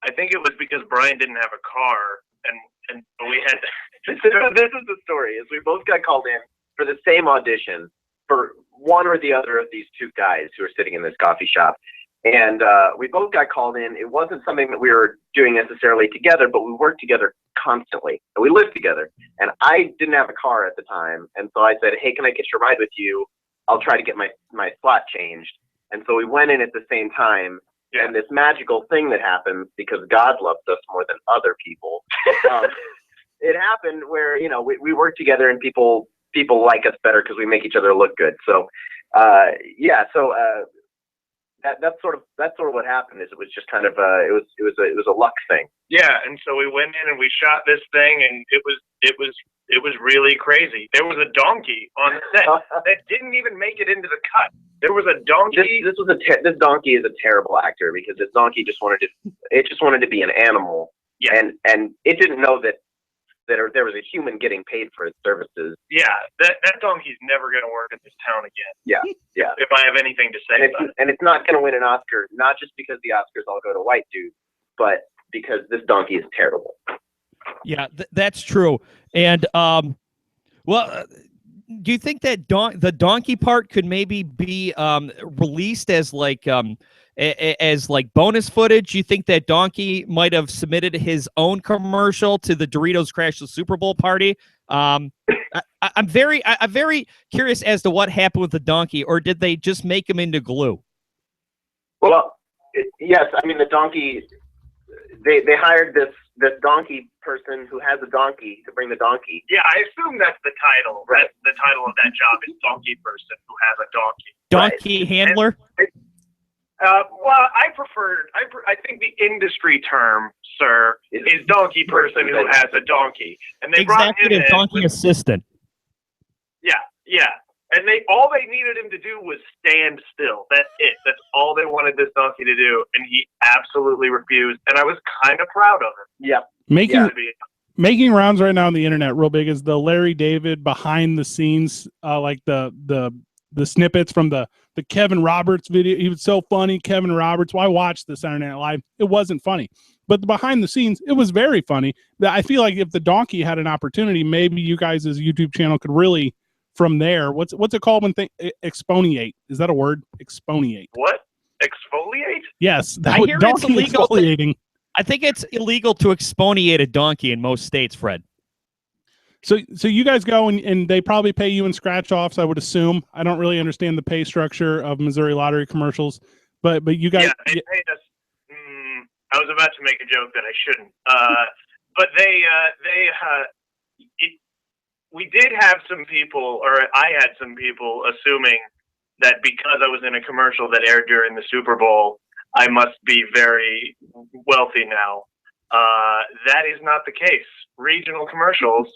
F: I think it was because Brian didn't have a car, and we had. This is the story: is we both got called in for the same audition for one or the other of these two guys who were sitting in this coffee shop, and we both got called in. It wasn't something that we were doing necessarily together, but we worked together constantly, and we lived together. And I didn't have a car at the time, and so I said, "Hey, can I get your ride with you? I'll try to get my slot changed." And so we went in at the same time. Yeah. And this magical thing that happens because God loves us more than other people. It happened where, you know, we work together and people like us better because we make each other look good. So, that's sort of what happened. Is it was just kind of it was a luck thing. Yeah, and so we went in and we shot this thing, and it was really crazy. There was a donkey on the set that didn't even make it into the cut. There was a donkey. This donkey is a terrible actor because this donkey just wanted to be an animal. Yeah. And it didn't know that there was a human getting paid for its services. Yeah, that donkey's never going to work in this town again. Yeah. If I have anything to say about it. And it's not going to win an Oscar, not just because the Oscars all go to white dudes, but because this donkey is terrible.
B: Yeah, that's true. And do you think that the donkey part could maybe be released as like bonus footage? Do you think that donkey might have submitted his own commercial to the Doritos Crash the Super Bowl party? I'm very curious as to what happened with the donkey, or did they just make him into glue?
F: Well, yes. I mean, the donkey. They hired this donkey person who has a donkey to bring the donkey. Yeah, I assume that's the title. Right. That's the title of that job is donkey person who has a donkey.
B: Donkey handler?
F: Well, I think the industry term, sir, is donkey person who has a donkey. And they brought him in
B: donkey assistant.
F: Yeah. And all they needed him to do was stand still. That's it. That's all they wanted this donkey to do, and he absolutely refused. And I was kind of proud of him. Yeah.
A: Making rounds right now on the internet real big is the Larry David behind the scenes, like the snippets from the Kevin Roberts video. He was so funny, Kevin Roberts. Well, I watched the Saturday Night Live. It wasn't funny, but the behind the scenes, it was very funny. I feel like if the donkey had an opportunity, maybe you guys' YouTube channel could really. From there, what's it called when exfoliate? Is that a word? Exfoliate.
F: What? Exfoliate?
A: Yes.
B: I hear it's illegal.
A: Exfoliating.
B: I think it's illegal to exfoliate a donkey in most states, Fred.
A: So you guys go and they probably pay you in scratch offs, I would assume. I don't really understand the pay structure of Missouri Lottery commercials, but you guys.
F: Yeah, they paid us. I was about to make a joke that I shouldn't. But we did have some people, or I had some people assuming that because I was in a commercial that aired during the Super Bowl, I must be very wealthy now. That is not the case. Regional commercials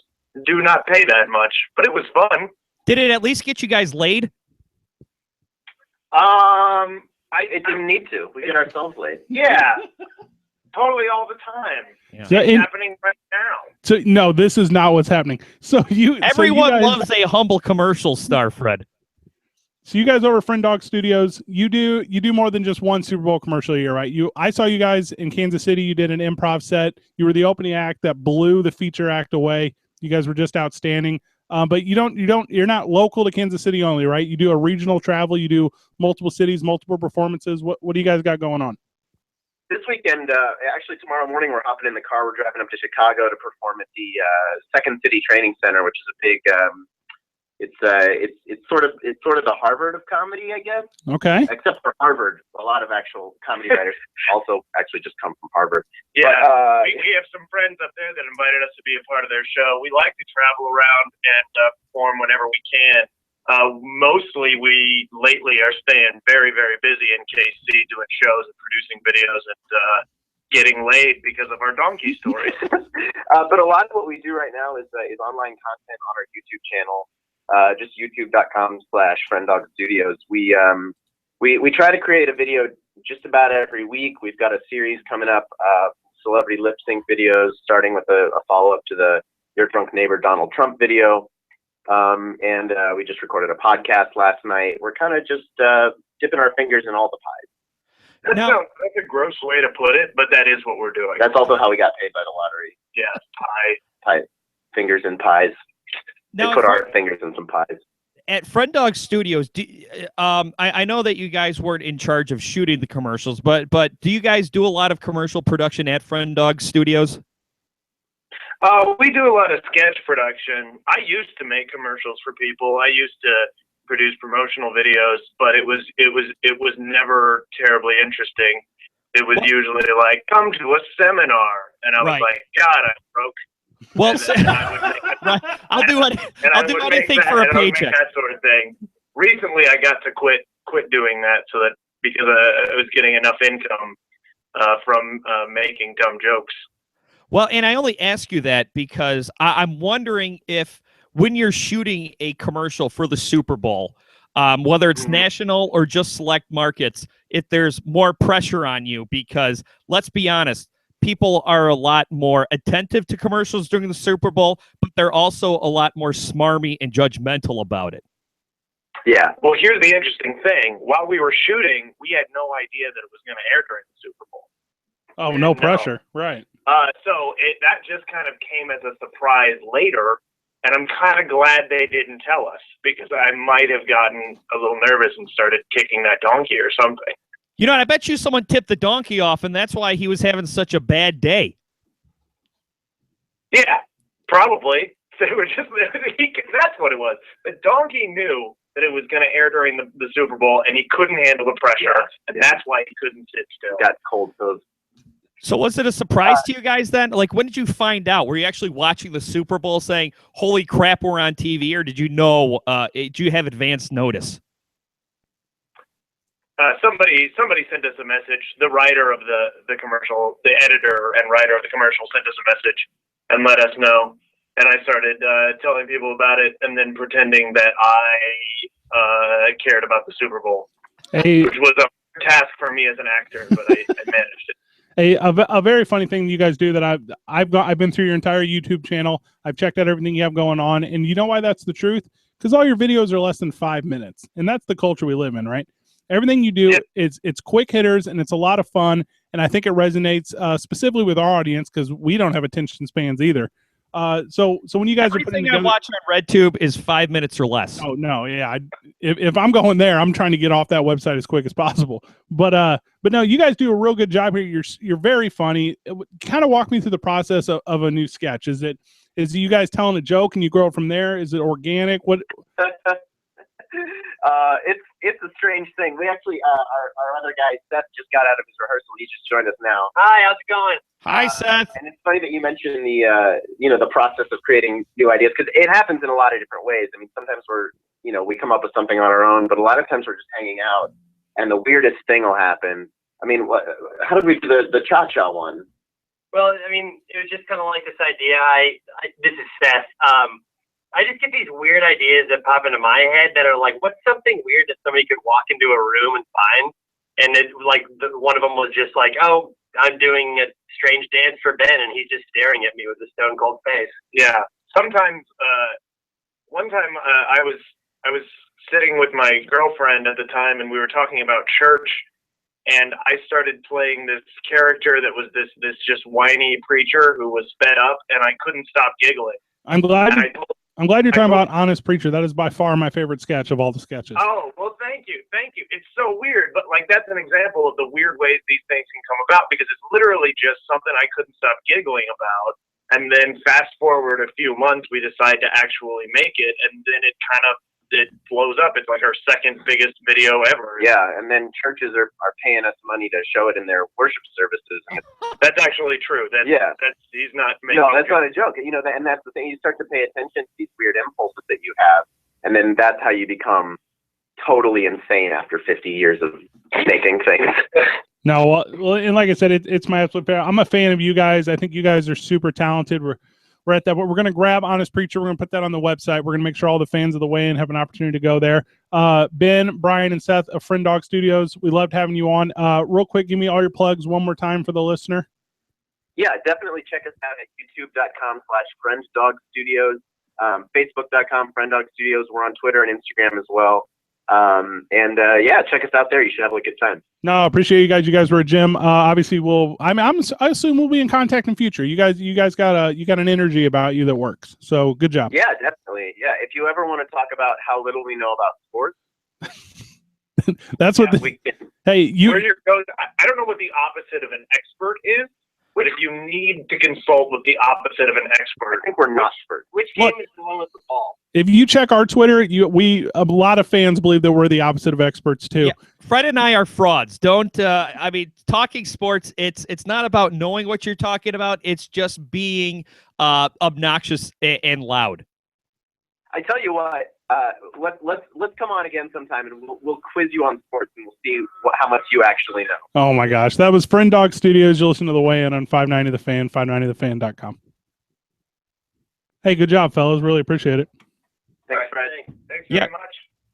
F: do not pay that much, but it was fun.
B: Did it at least get you guys laid?
F: It didn't need to. We get ourselves laid. Yeah. Totally all the time.
B: Yeah.
F: So it's happening right now.
A: So no, this is not what's happening.
B: Everyone loves a humble commercial star, Fred.
A: So you guys over at Friend Dog Studios, you do more than just one Super Bowl commercial a year, right? I saw you guys in Kansas City. You did an improv set. You were the opening act that blew the feature act away. You guys were just outstanding. But you're not local to Kansas City only, right? You do a regional travel. You do multiple cities, multiple performances. What do you guys got going on?
F: This weekend, actually tomorrow morning, we're hopping in the car. We're driving up to Chicago to perform at the Second City Training Center, which is a big. It's sort of the Harvard of comedy, I guess.
A: Okay.
F: Except for Harvard, a lot of actual comedy writers also actually just come from Harvard. Yeah, but, we have some friends up there that invited us to be a part of their show. We like to travel around and perform whenever we can. Mostly we lately are staying very, very busy in KC doing shows and producing videos and getting laid because of our donkey stories. But a lot of what we do right now is online content on our YouTube channel, just youtube.com/FriendDogStudios. We try to create a video just about every week. We've got a series coming up, celebrity lip sync videos, starting with a follow-up to the Your Drunk Neighbor Donald Trump video. And we just recorded a podcast last night. We're kind of just dipping our fingers in all the pies. That's a gross way to put it, but that is what we're doing. That's also how we got paid by the lottery. Yeah, pie, fingers in pies. Now, they put our fingers in some pies.
B: At Friend Dog Studios, I know that you guys weren't in charge of shooting the commercials, but do you guys do a lot of commercial production at Friend Dog Studios?
F: We do a lot of sketch production. I used to make commercials for people. I used to produce promotional videos, but it was never terribly interesting. It was usually like, come to a seminar, and I was like, God, I'm broke.
B: Well, I'll do anything for a paycheck.
F: That sort of thing. Recently, I got to quit doing that because I was getting enough income from making dumb jokes.
B: Well, and I only ask you that because I'm wondering if when you're shooting a commercial for the Super Bowl, whether it's national or just select markets, if there's more pressure on you, because let's be honest, people are a lot more attentive to commercials during the Super Bowl, but they're also a lot more smarmy and judgmental about it.
F: Yeah. Well, here's the interesting thing. While we were shooting, we had no idea that it was going to air during the Super Bowl.
A: Oh, no pressure. Right.
F: So that just kind of came as a surprise later, and I'm kind of glad they didn't tell us, because I might have gotten a little nervous and started kicking that donkey or something.
B: You know, I bet you someone tipped the donkey off, and that's why he was having such a bad day.
F: Yeah, probably. So it was just that's what it was. The donkey knew that it was going to air during the Super Bowl, and he couldn't handle the pressure, and that's why he couldn't sit still. Got cold toes.
B: So was it a surprise to you guys then? Like, when did you find out? Were you actually watching the Super Bowl saying, holy crap, we're on TV, or did you know, did you have advance notice?
F: Somebody sent us a message. The writer of the commercial, the editor and writer of the commercial sent us a message and let us know. And I started telling people about it and then pretending that I cared about the Super Bowl, which was a task for me as an actor, but I managed it.
A: A very funny thing you guys do that I've been through your entire YouTube channel. I've checked out everything you have going on, and you know why that's the truth? Because all your videos are less than 5 minutes, and that's the culture we live in, right? Everything you do it's quick hitters, and it's a lot of fun, and I think it resonates specifically with our audience because we don't have attention spans either. So when you guys are putting
B: together, I watch on RedTube is 5 minutes or less.
A: Oh no, yeah. If I'm going there, I'm trying to get off that website as quick as possible. But no, you guys do a real good job here. You're very funny. Kind of walk me through the process of a new sketch. Is you guys telling a joke and you grow it from there? Is it organic? What?
F: It's a strange thing. We actually, our other guy, Seth, just got out of his rehearsal. He just joined us now. Hi, how's it going?
B: Hi, Seth.
F: And it's funny that you mentioned the process of creating new ideas, because it happens in a lot of different ways. I mean, sometimes we come up with something on our own, but a lot of times we're just hanging out, and the weirdest thing will happen. I mean, how did we do the Cha-Cha one?
H: Well, I mean, it was just kind of like this idea. This is Seth. I just get these weird ideas that pop into my head that are like, what's something weird that somebody could walk into a room and find? And it, like, one of them was just like, oh, I'm doing a strange dance for Ben, and he's just staring at me with a stone cold face.
F: Yeah. Sometimes, one time I was sitting with my girlfriend at the time, and we were talking about church, and I started playing this character that was this just whiny preacher who was fed up, and I couldn't stop giggling.
A: I'm glad you're talking about Honest Preacher. That is by far my favorite sketch of all the sketches.
F: Oh, well, thank you. It's so weird, but like that's an example of the weird ways these things can come about, because it's literally just something I couldn't stop giggling about. And then fast forward a few months, we decide to actually make it, and then it blows up. It's like our second biggest video ever. Yeah, and then churches are paying us money to show it in their worship services. That's actually true. He's not making. No, that's not a joke. And that's the thing. You start to pay attention to these weird impulses that you have, and then that's how you become totally insane after 50 years of making things.
A: No, well, and like I said, it's my absolute favorite. I'm a fan of you guys. I think you guys are super talented. We're at that. We're going to grab Honest Preacher. We're going to put that on the website. We're going to make sure all the fans of the Weigh-In have an opportunity to go there. Ben, Brian, and Seth of Friend Dog Studios, we loved having you on. Real quick, give me all your plugs one more time for the listener.
F: Yeah, definitely check us out at youtube.com/FriendsDogStudios, Facebook.com, Friend Dog Studios. We're on Twitter and Instagram as well. Yeah, check us out there. You should have a good time.
A: No, I appreciate you guys. You guys were a gym. Obviously, I assume we'll be in contact in future. You guys got an energy about you that works. So good job.
F: Yeah, definitely. Yeah, if you ever want to talk about how little we know about sports,
A: that's what.
F: we can.
A: Hey, you.
E: Where you're going, I don't know what the opposite of an expert is, but if you need to consult with the opposite of an expert,
F: I think we're not experts.
H: Which game is the one with the ball?
A: If you check our Twitter, a lot of fans believe that we're the opposite of experts too.
B: Yeah. Fred and I are frauds. Don't talking sports, it's not about knowing what you're talking about. It's just being obnoxious and loud.
F: I tell you what, let's come on again sometime and we'll quiz you on sports and we'll see how much you actually know.
A: Oh my gosh, that was Friend Dog Studios. You listen to the Weigh-In on 590 The Fan, 590thefan.com. Hey, good job, fellas. Really appreciate it.
F: Thanks, Fred.
E: thanks
B: Yeah.
E: very much.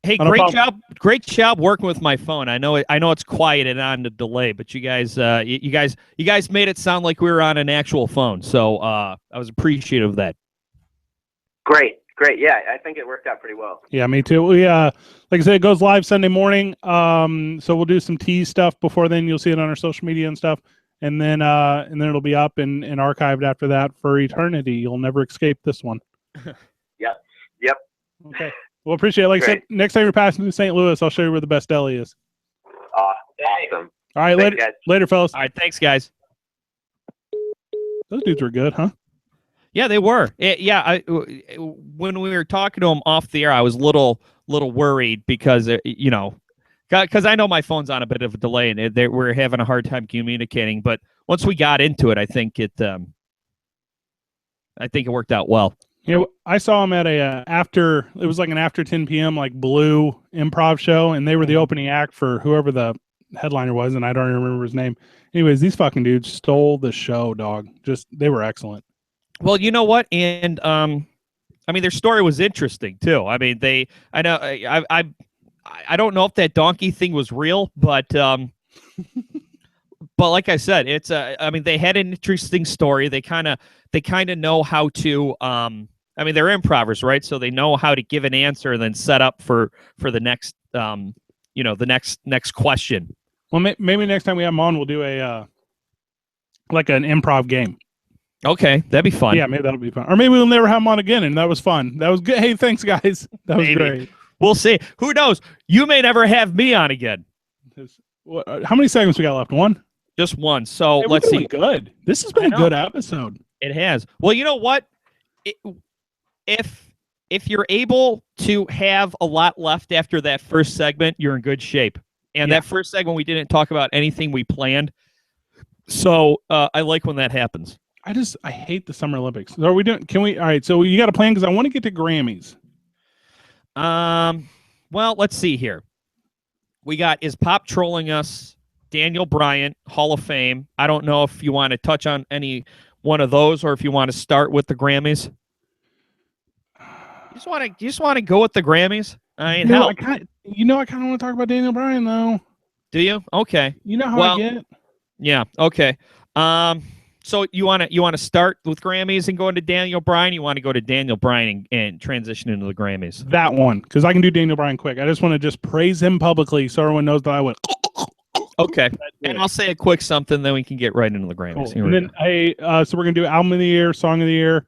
B: Hey,
A: No
B: great
A: problem.
B: job! Great job working with my phone. I know it's quiet and on the delay, but you guys made it sound like we were on an actual phone. So I was appreciative of that.
F: Great. Yeah, I think it worked out pretty well.
A: Yeah, me too. We like I said, it goes live Sunday morning. So we'll do some tease stuff before then. You'll see it on our social media and stuff, and then it'll be up and archived after that for eternity. You'll never escape this one.
F: Yep.
A: Okay. Well, appreciate it. Like I said, next time you're passing through St. Louis, I'll show you where the best deli is.
F: Awesome.
A: All right,
F: Thanks, guys.
A: later, fellas.
B: All right, thanks, guys.
A: Those dudes were good, huh?
B: Yeah, they were. When we were talking to them off the air, I was a little worried because because I know my phone's on a bit of a delay and we're having a hard time communicating. But once we got into it, I think it worked out well.
A: I saw them at it was like an after 10 p.m. like Blue improv show, and they were the opening act for whoever the headliner was, and I don't even remember his name. Anyways, these fucking dudes stole the show, dog. They were excellent.
B: Well, you know what? And their story was interesting too. I don't know if that donkey thing was real, but like I said, it's they had an interesting story. They kind of know how to they're improvers, right? So they know how to give an answer and then set up for the next the next question.
A: Well, maybe next time we have them on, we'll do a like an improv game.
B: Okay, that'd be fun.
A: Yeah, maybe that'll be fun. Or maybe we'll never have them on again, and that was fun. That was good. Hey, thanks, guys. That was great.
B: We'll see. Who knows? You may never have me on again.
A: How many segments we got left? One?
B: Just one. So
A: Hey,
B: let's
A: we're
B: see.
A: doing good. This has been a good episode.
B: It has. Well, you know what? If you're able to have a lot left after that first segment, you're in good shape. And that first segment, we didn't talk about anything we planned. So I like when that happens.
A: I hate the Summer Olympics. So are we doing? All right. So you got a plan because I want to get to Grammys.
B: Well, let's see here. We got Is Pop Trolling Us? Daniel Bryant, Hall of Fame. I don't know if you want to touch on any one of those or if you want to start with the Grammys. You just want to go with the Grammys? I mean,
A: I kind of want to talk about Daniel Bryan though.
B: Do you? Okay.
A: You know how I get.
B: Yeah. Okay. So you want to start with Grammys and go into Daniel Bryan? You want to go to Daniel Bryan and transition into the Grammys?
A: That one, because I can do Daniel Bryan quick. I just want to just praise him publicly so everyone knows that I went.
B: Okay. And I'll say a quick something, then we can get right into the Grammys.
A: Cool. And then, so we're gonna do Album of the Year, Song of the Year.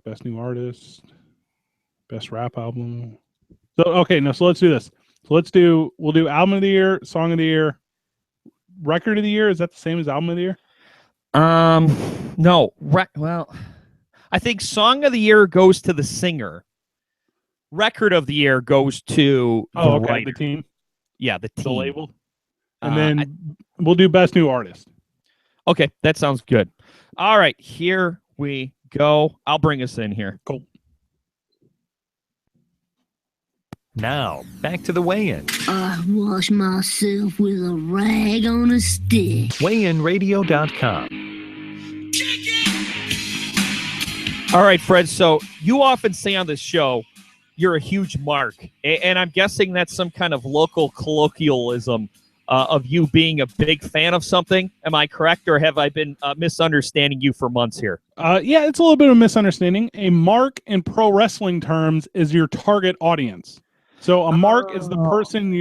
A: Best New Artist, Best Rap Album. So so let's do this. So we'll do Album of the Year, Song of the Year, Record of the Year. Is that the same as Album of the Year?
B: No. Well, I think Song of the Year goes to the singer. Record of the Year goes to the writer.
A: The team.
B: Yeah, the team.
A: The label. And then we'll do Best New Artist.
B: Okay, that sounds good. All right, here we go. I'll bring us in here.
A: Cool.
C: Now, back to the weigh-in.
I: I wash myself with a rag on a stick.
C: WeighInRadio.com.
B: All right, Fred. So you often say on this show, you're a huge mark. And I'm guessing that's some kind of local colloquialism of you being a big fan of something. Am I correct, or have I been misunderstanding you for months here?
A: Yeah, it's a little bit of a misunderstanding. A mark in pro wrestling terms is your target audience. So a mark is the person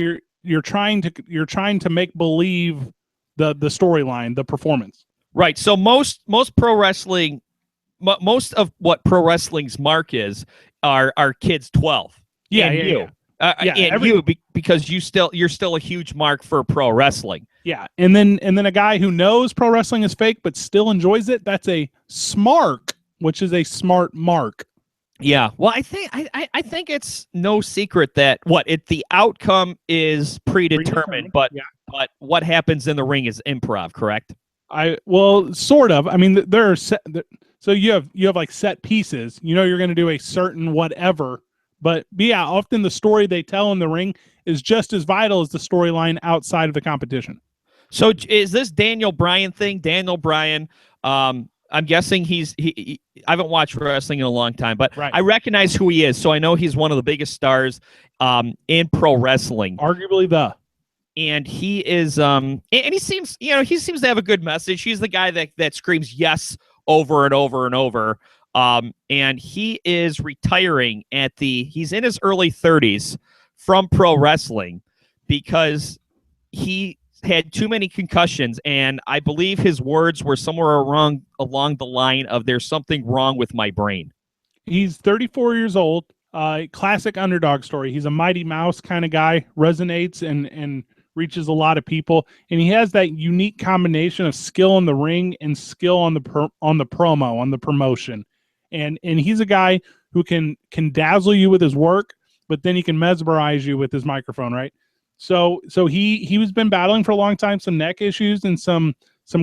A: you're trying to make believe the storyline, the performance.
B: Right. So most pro wrestling, most of what pro wrestling's mark is are kids 12.
A: Yeah,
B: Because you're still a huge mark for pro wrestling.
A: Yeah, and then a guy who knows pro wrestling is fake but still enjoys it, that's a smark, which is a smart mark.
B: Yeah, well, I think it's no secret that the outcome is predetermined, but what happens in the ring is improv, correct?
A: Well, sort of. I mean, there are so you have like set pieces. You know, you're going to do a certain whatever, but yeah, often the story they tell in the ring is just as vital as the storyline outside of the competition.
B: So is this Daniel Bryan thing? Daniel Bryan, I'm guessing I haven't watched wrestling in a long time, but right. I recognize who he is, so I know he's one of the biggest stars in pro wrestling.
A: Arguably
B: and he is and he seems to have a good message. He's the guy that screams yes over and over and over. And he is retiring he's in his early 30s from pro wrestling because he had too many concussions, and I believe his words were somewhere along the line of "there's something wrong with my brain."
A: He's 34 years old. Classic underdog story. He's a Mighty Mouse kind of guy, resonates and reaches a lot of people, and he has that unique combination of skill in the ring and skill on the promo, on the promotion. And he's a guy who can dazzle you with his work, but then he can mesmerize you with his microphone, right? So he was been battling for a long time, some neck issues and some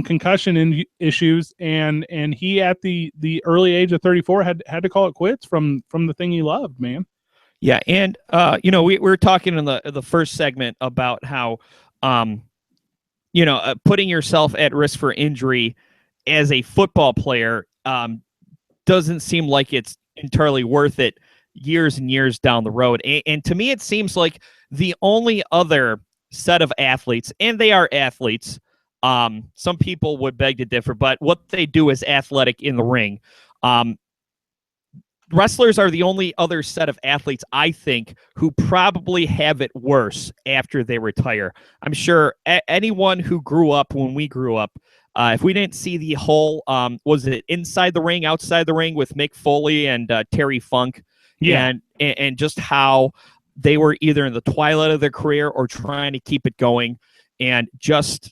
A: concussion issues, and he at the early age of 34 had to call it quits from the thing he loved, man.
B: Yeah, and we were talking in the first segment about how putting yourself at risk for injury as a football player doesn't seem like it's entirely worth it years and years down the road. And to me, it seems like the only other set of athletes, and they are athletes, some people would beg to differ, but what they do is athletic in the ring. Wrestlers are the only other set of athletes, I think, who probably have it worse after they retire. I'm sure anyone who grew up when we grew up, if we didn't see the whole, was it inside the ring, outside the ring with Mick Foley and Terry Funk, and just how they were either in the twilight of their career or trying to keep it going, and just,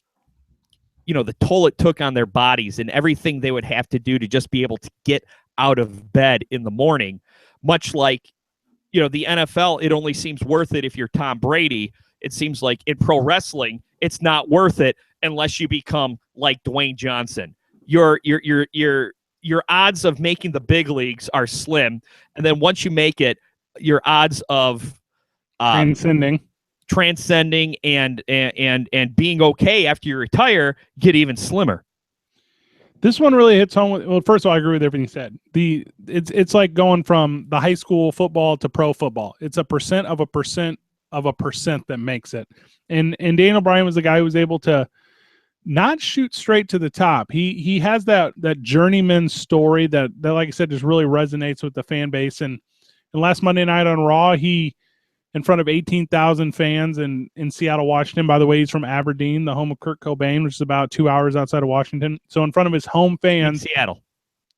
B: the toll it took on their bodies and everything they would have to do to just be able to get out of bed in the morning. Much like, the NFL, it only seems worth it if you're Tom Brady. It seems like in pro wrestling, it's not worth it unless you become like Dwayne Johnson. Your odds of making the big leagues are slim, and then once you make it, your odds of
A: transcending
B: and being okay after you retire get even slimmer.
A: This one really hits home. Well, first of all, I agree with everything you said. It's like going from the high school football to pro football. It's a percent of a percent that makes it. And Daniel Bryan was the guy who was able to not shoot straight to the top. He has that journeyman story that like I said just really resonates with the fan base. And last Monday night on Raw, he, in front of 18,000 fans in Seattle, Washington. By the way, he's from Aberdeen, the home of Kurt Cobain, which is about 2 hours outside of Washington. So in front of his home fans,
B: in Seattle.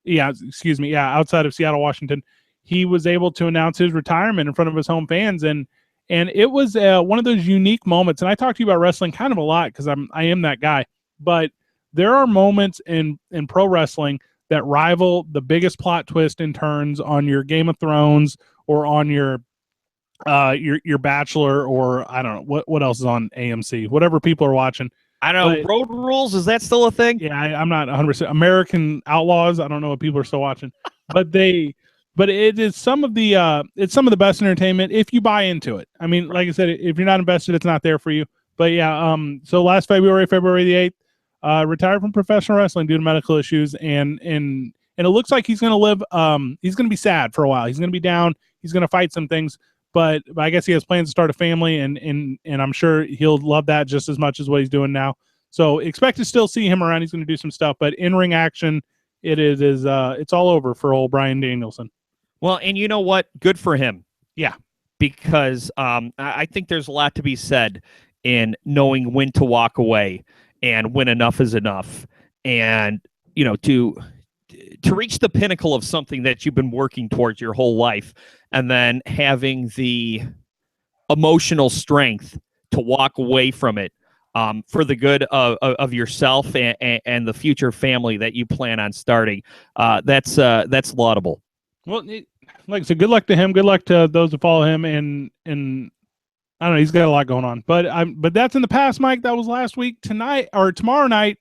A: Yeah, excuse me. Yeah, outside of Seattle, Washington, he was able to announce his retirement in front of his home fans, and it was one of those unique moments. And I talk to you about wrestling kind of a lot because I am that guy. But there are moments in pro wrestling that rival the biggest plot twist and turns on your Game of Thrones or on your Bachelor, or I don't know what else is on AMC, whatever people are watching.
B: I don't know. Road Rules, is that still a thing?
A: Yeah, I'm not 100%. American Outlaws, I don't know what people are still watching, but but it is some of the it's some of the best entertainment if you buy into it. I mean, like I said, if you're not invested, it's not there for you. But yeah, so last February the 8th, retired from professional wrestling due to medical issues, and it looks like he's going to live. He's going to be sad for a while. He's going to be down. He's going to fight some things, but I guess he has plans to start a family, and I'm sure he'll love that just as much as what he's doing now. So expect to still see him around. He's going to do some stuff, but in-ring action, it's all over for old Bryan Danielson.
B: Well, and you know what? Good for him.
A: Yeah,
B: because I think there's a lot to be said in knowing when to walk away and when enough is enough, and to reach the pinnacle of something that you've been working towards your whole life, and then having the emotional strength to walk away from it for the good of yourself and the future family that you plan on starting. That's laudable.
A: Well, like I said, good luck to him. Good luck to those who follow him. And I don't know, he's got a lot going on. But that's in the past, Mike. That was last week. Tonight or tomorrow night.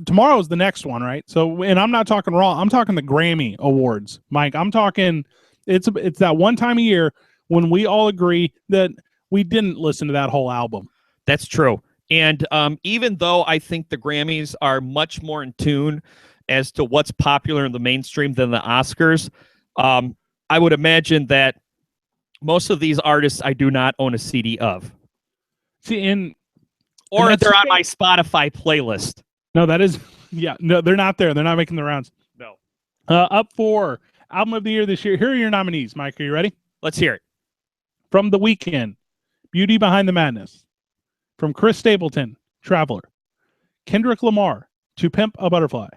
A: Tomorrow is the next one, right? So, and I'm not talking Raw. I'm talking the Grammy Awards, Mike. I'm talking. It's that one time a year when we all agree that we didn't listen to that whole album.
B: That's true. And even though I think the Grammys are much more in tune as to what's popular in the mainstream than the Oscars, I would imagine that most of these artists I do not own a CD of.
A: See,
B: or they're on my Spotify playlist.
A: No, that is, yeah, no, they're not there. They're not making the rounds.
B: No.
A: Up for Album of the Year this year. Here are your nominees, Mike. Are you ready?
B: Let's hear it.
A: From The Weeknd, Beauty Behind the Madness. From Chris Stapleton, Traveler. Kendrick Lamar, To Pimp a Butterfly.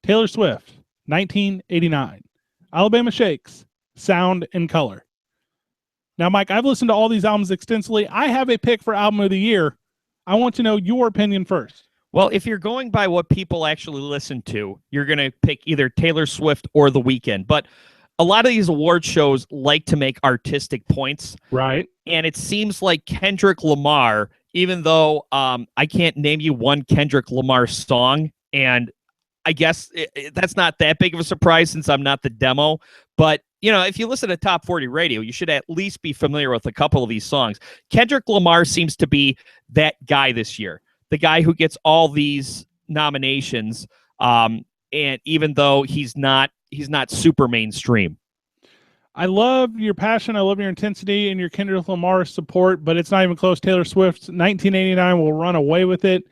A: Taylor Swift, 1989. Alabama Shakes, Sound and Color. Now, Mike, I've listened to all these albums extensively. I have a pick for Album of the Year. I want to know your opinion first.
B: Well, if you're going by what people actually listen to, you're going to pick either Taylor Swift or The Weeknd. But a lot of these award shows like to make artistic points.
A: Right.
B: And it seems like Kendrick Lamar, even though I can't name you one Kendrick Lamar song, and I guess that's not that big of a surprise since I'm not the demo. But, if you listen to Top 40 Radio, you should at least be familiar with a couple of these songs. Kendrick Lamar seems to be that guy this year. The guy who gets all these nominations, and even though he's not super mainstream.
A: I love your passion. I love your intensity and your Kendrick Lamar support, but it's not even close. Taylor Swift's 1989 will run away with it.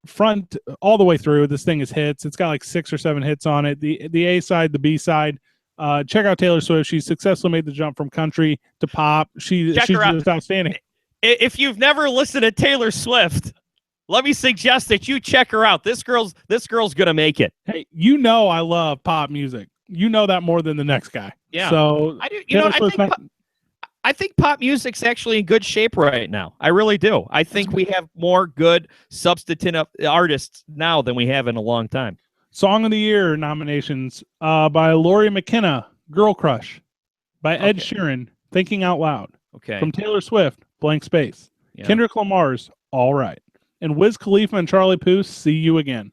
A: Front all the way through. This thing is hits. It's got like 6 or 7 hits on it. The A side, the B side. Check out Taylor Swift. She successfully made the jump from country to pop. She's just outstanding.
B: If you've never listened to Taylor Swift, let me suggest that you check her out. This girl's gonna make it.
A: Hey, I love pop music. You know that more than the next guy.
B: Yeah.
A: So
B: I do. I think pop music's actually in good shape right now. I really do. I think we have more good substantive artists now than we have in a long time.
A: Song of the Year nominations by Laurie McKenna, Girl Crush. By Ed Sheeran, Thinking Out Loud.
B: Okay.
A: From Taylor Swift, Blank Space.
B: Yeah.
A: Kendrick Lamar's All Right. And Wiz Khalifa and Charlie Puth, See You Again.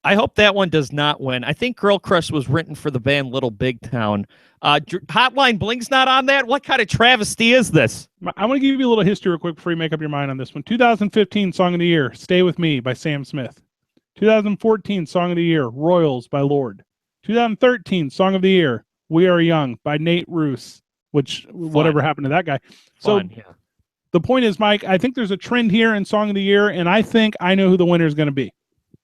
B: I hope that one does not win. I think Girl Crush was written for the band Little Big Town. Hotline Bling's not on that? What kind of travesty is this?
A: I want to give you a little history real quick before you make up your mind on this one. 2015 Song of the Year, Stay With Me by Sam Smith. 2014 Song of the Year, Royals by Lorde. 2013 Song of the Year, We Are Young by Nate Ruess, which whatever happened to that guy.
B: Fun,
A: so the point is, Mike, I think there's a trend here in Song of the Year, and I think I know who the winner is going to be.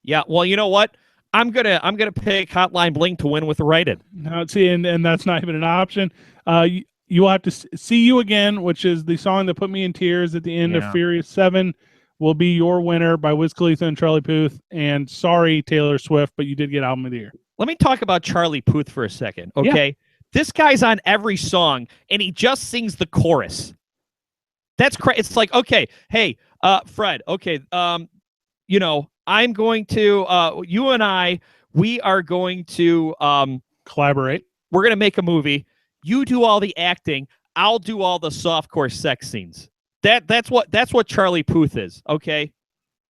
B: Yeah, well, you know what? I'm gonna pick Hotline Bling to win with Rated.
A: Now, see, and that's not even an option. You will have to See You Again, which is the song that put me in tears at the end of Furious 7, will be your winner by Wiz Khalifa and Charlie Puth. And sorry, Taylor Swift, but you did get Album of the Year.
B: Let me talk about Charlie Puth for a second, okay? Yeah. This guy's on every song, and he just sings the chorus. That's crazy. It's like, okay, hey, Fred, okay, I'm going to, you and I, we are going to
A: collaborate.
B: We're going to make a movie. You do all the acting. I'll do all the softcore sex scenes. That's what Charlie Puth is, okay?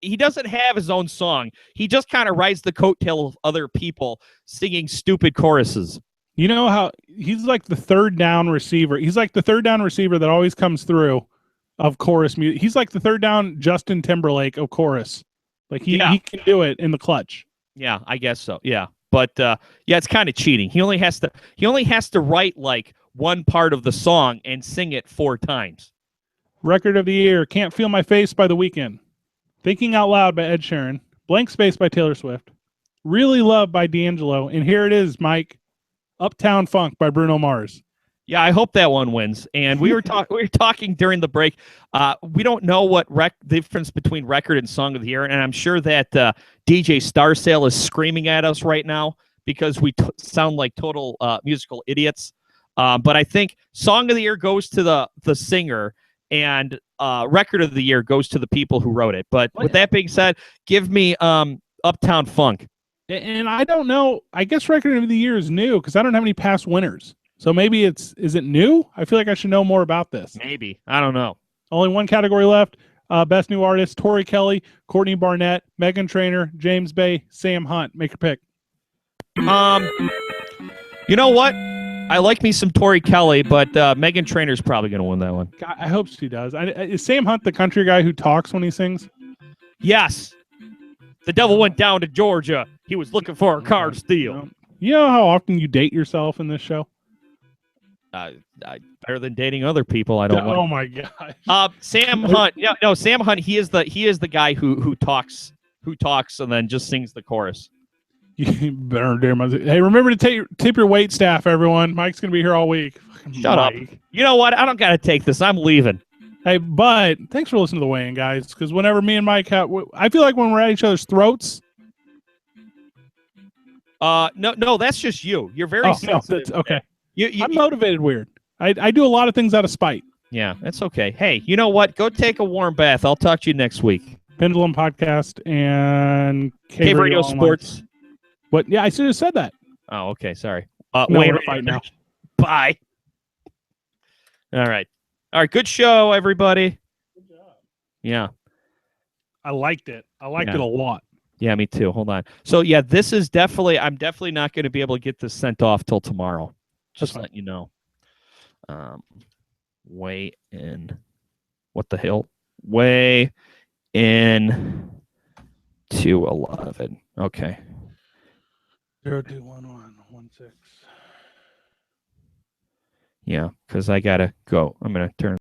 B: He doesn't have his own song. He just kind of rides the coattail of other people singing stupid choruses.
A: You know how he's like the third down receiver. He's like the third down receiver that always comes through of chorus music. He's like the third down Justin Timberlake of chorus. Like he can do it in the clutch.
B: Yeah, I guess so. Yeah. But yeah, it's kind of cheating. He only has to write like one part of the song and sing it 4 times.
A: Record of the year, Can't Feel My Face by The Weeknd. Thinking Out Loud by Ed Sheeran. Blank Space by Taylor Swift. Really Love by D'Angelo. And here it is, Mike. Uptown Funk by Bruno Mars.
B: Yeah, I hope that one wins. And we were talking during the break. We don't know what the difference between record and song of the year, and I'm sure that DJ Star Sale is screaming at us right now because we sound like total musical idiots. But I think song of the year goes to the singer, and record of the year goes to the people who wrote it. But with that being said, give me Uptown Funk.
A: And I don't know. I guess record of the year is new because I don't have any past winners. So maybe is it new? I feel like I should know more about this.
B: Maybe. I don't know.
A: Only one category left. Best new artist, Tori Kelly, Courtney Barnett, Meghan Trainor, James Bay, Sam Hunt. Make your pick.
B: You know what? I like me some Tori Kelly, but Meghan Trainor's probably going to win that one.
A: God, I hope she does. Is Sam Hunt the country guy who talks when he sings?
B: Yes. The devil went down to Georgia. He was looking for a car to steal.
A: You know how often you date yourself in this show?
B: Better than dating other people. I don't.
A: Oh my gosh.
B: Sam Hunt. Yeah, no, Sam Hunt. He is the guy who talks and then just sings the chorus.
A: You better do my. Hey, remember to tip your wait staff, everyone. Mike's gonna be here all week.
B: Shut up. You know what? I don't gotta take this. I'm leaving.
A: Hey, but thanks for listening to The Weigh-In, guys. Because whenever me and Mike I feel like when we're at each other's throats.
B: No, that's just you. You're very sensitive.
A: No, okay. I'm motivated weird. I do a lot of things out of spite.
B: Yeah, that's okay. Hey, you know what? Go take a warm bath. I'll talk to you next week.
A: Pendulum Podcast and
B: Cave Radio Sports.
A: What? Yeah, I should have said that.
B: Oh, okay. Sorry.
A: No,
B: wait
A: we're fighting now.
B: Bye. All right. Good show, everybody.
A: Good job.
B: Yeah.
A: I liked it. I liked it a lot.
B: Yeah, me too. Hold on. So, yeah, this is I'm definitely not going to be able to get this sent off till tomorrow. Just letting you know. Weigh in. What the hell? Weigh in 211. Okay.
A: 021116.
B: Yeah, because I gotta go. I'm gonna turn.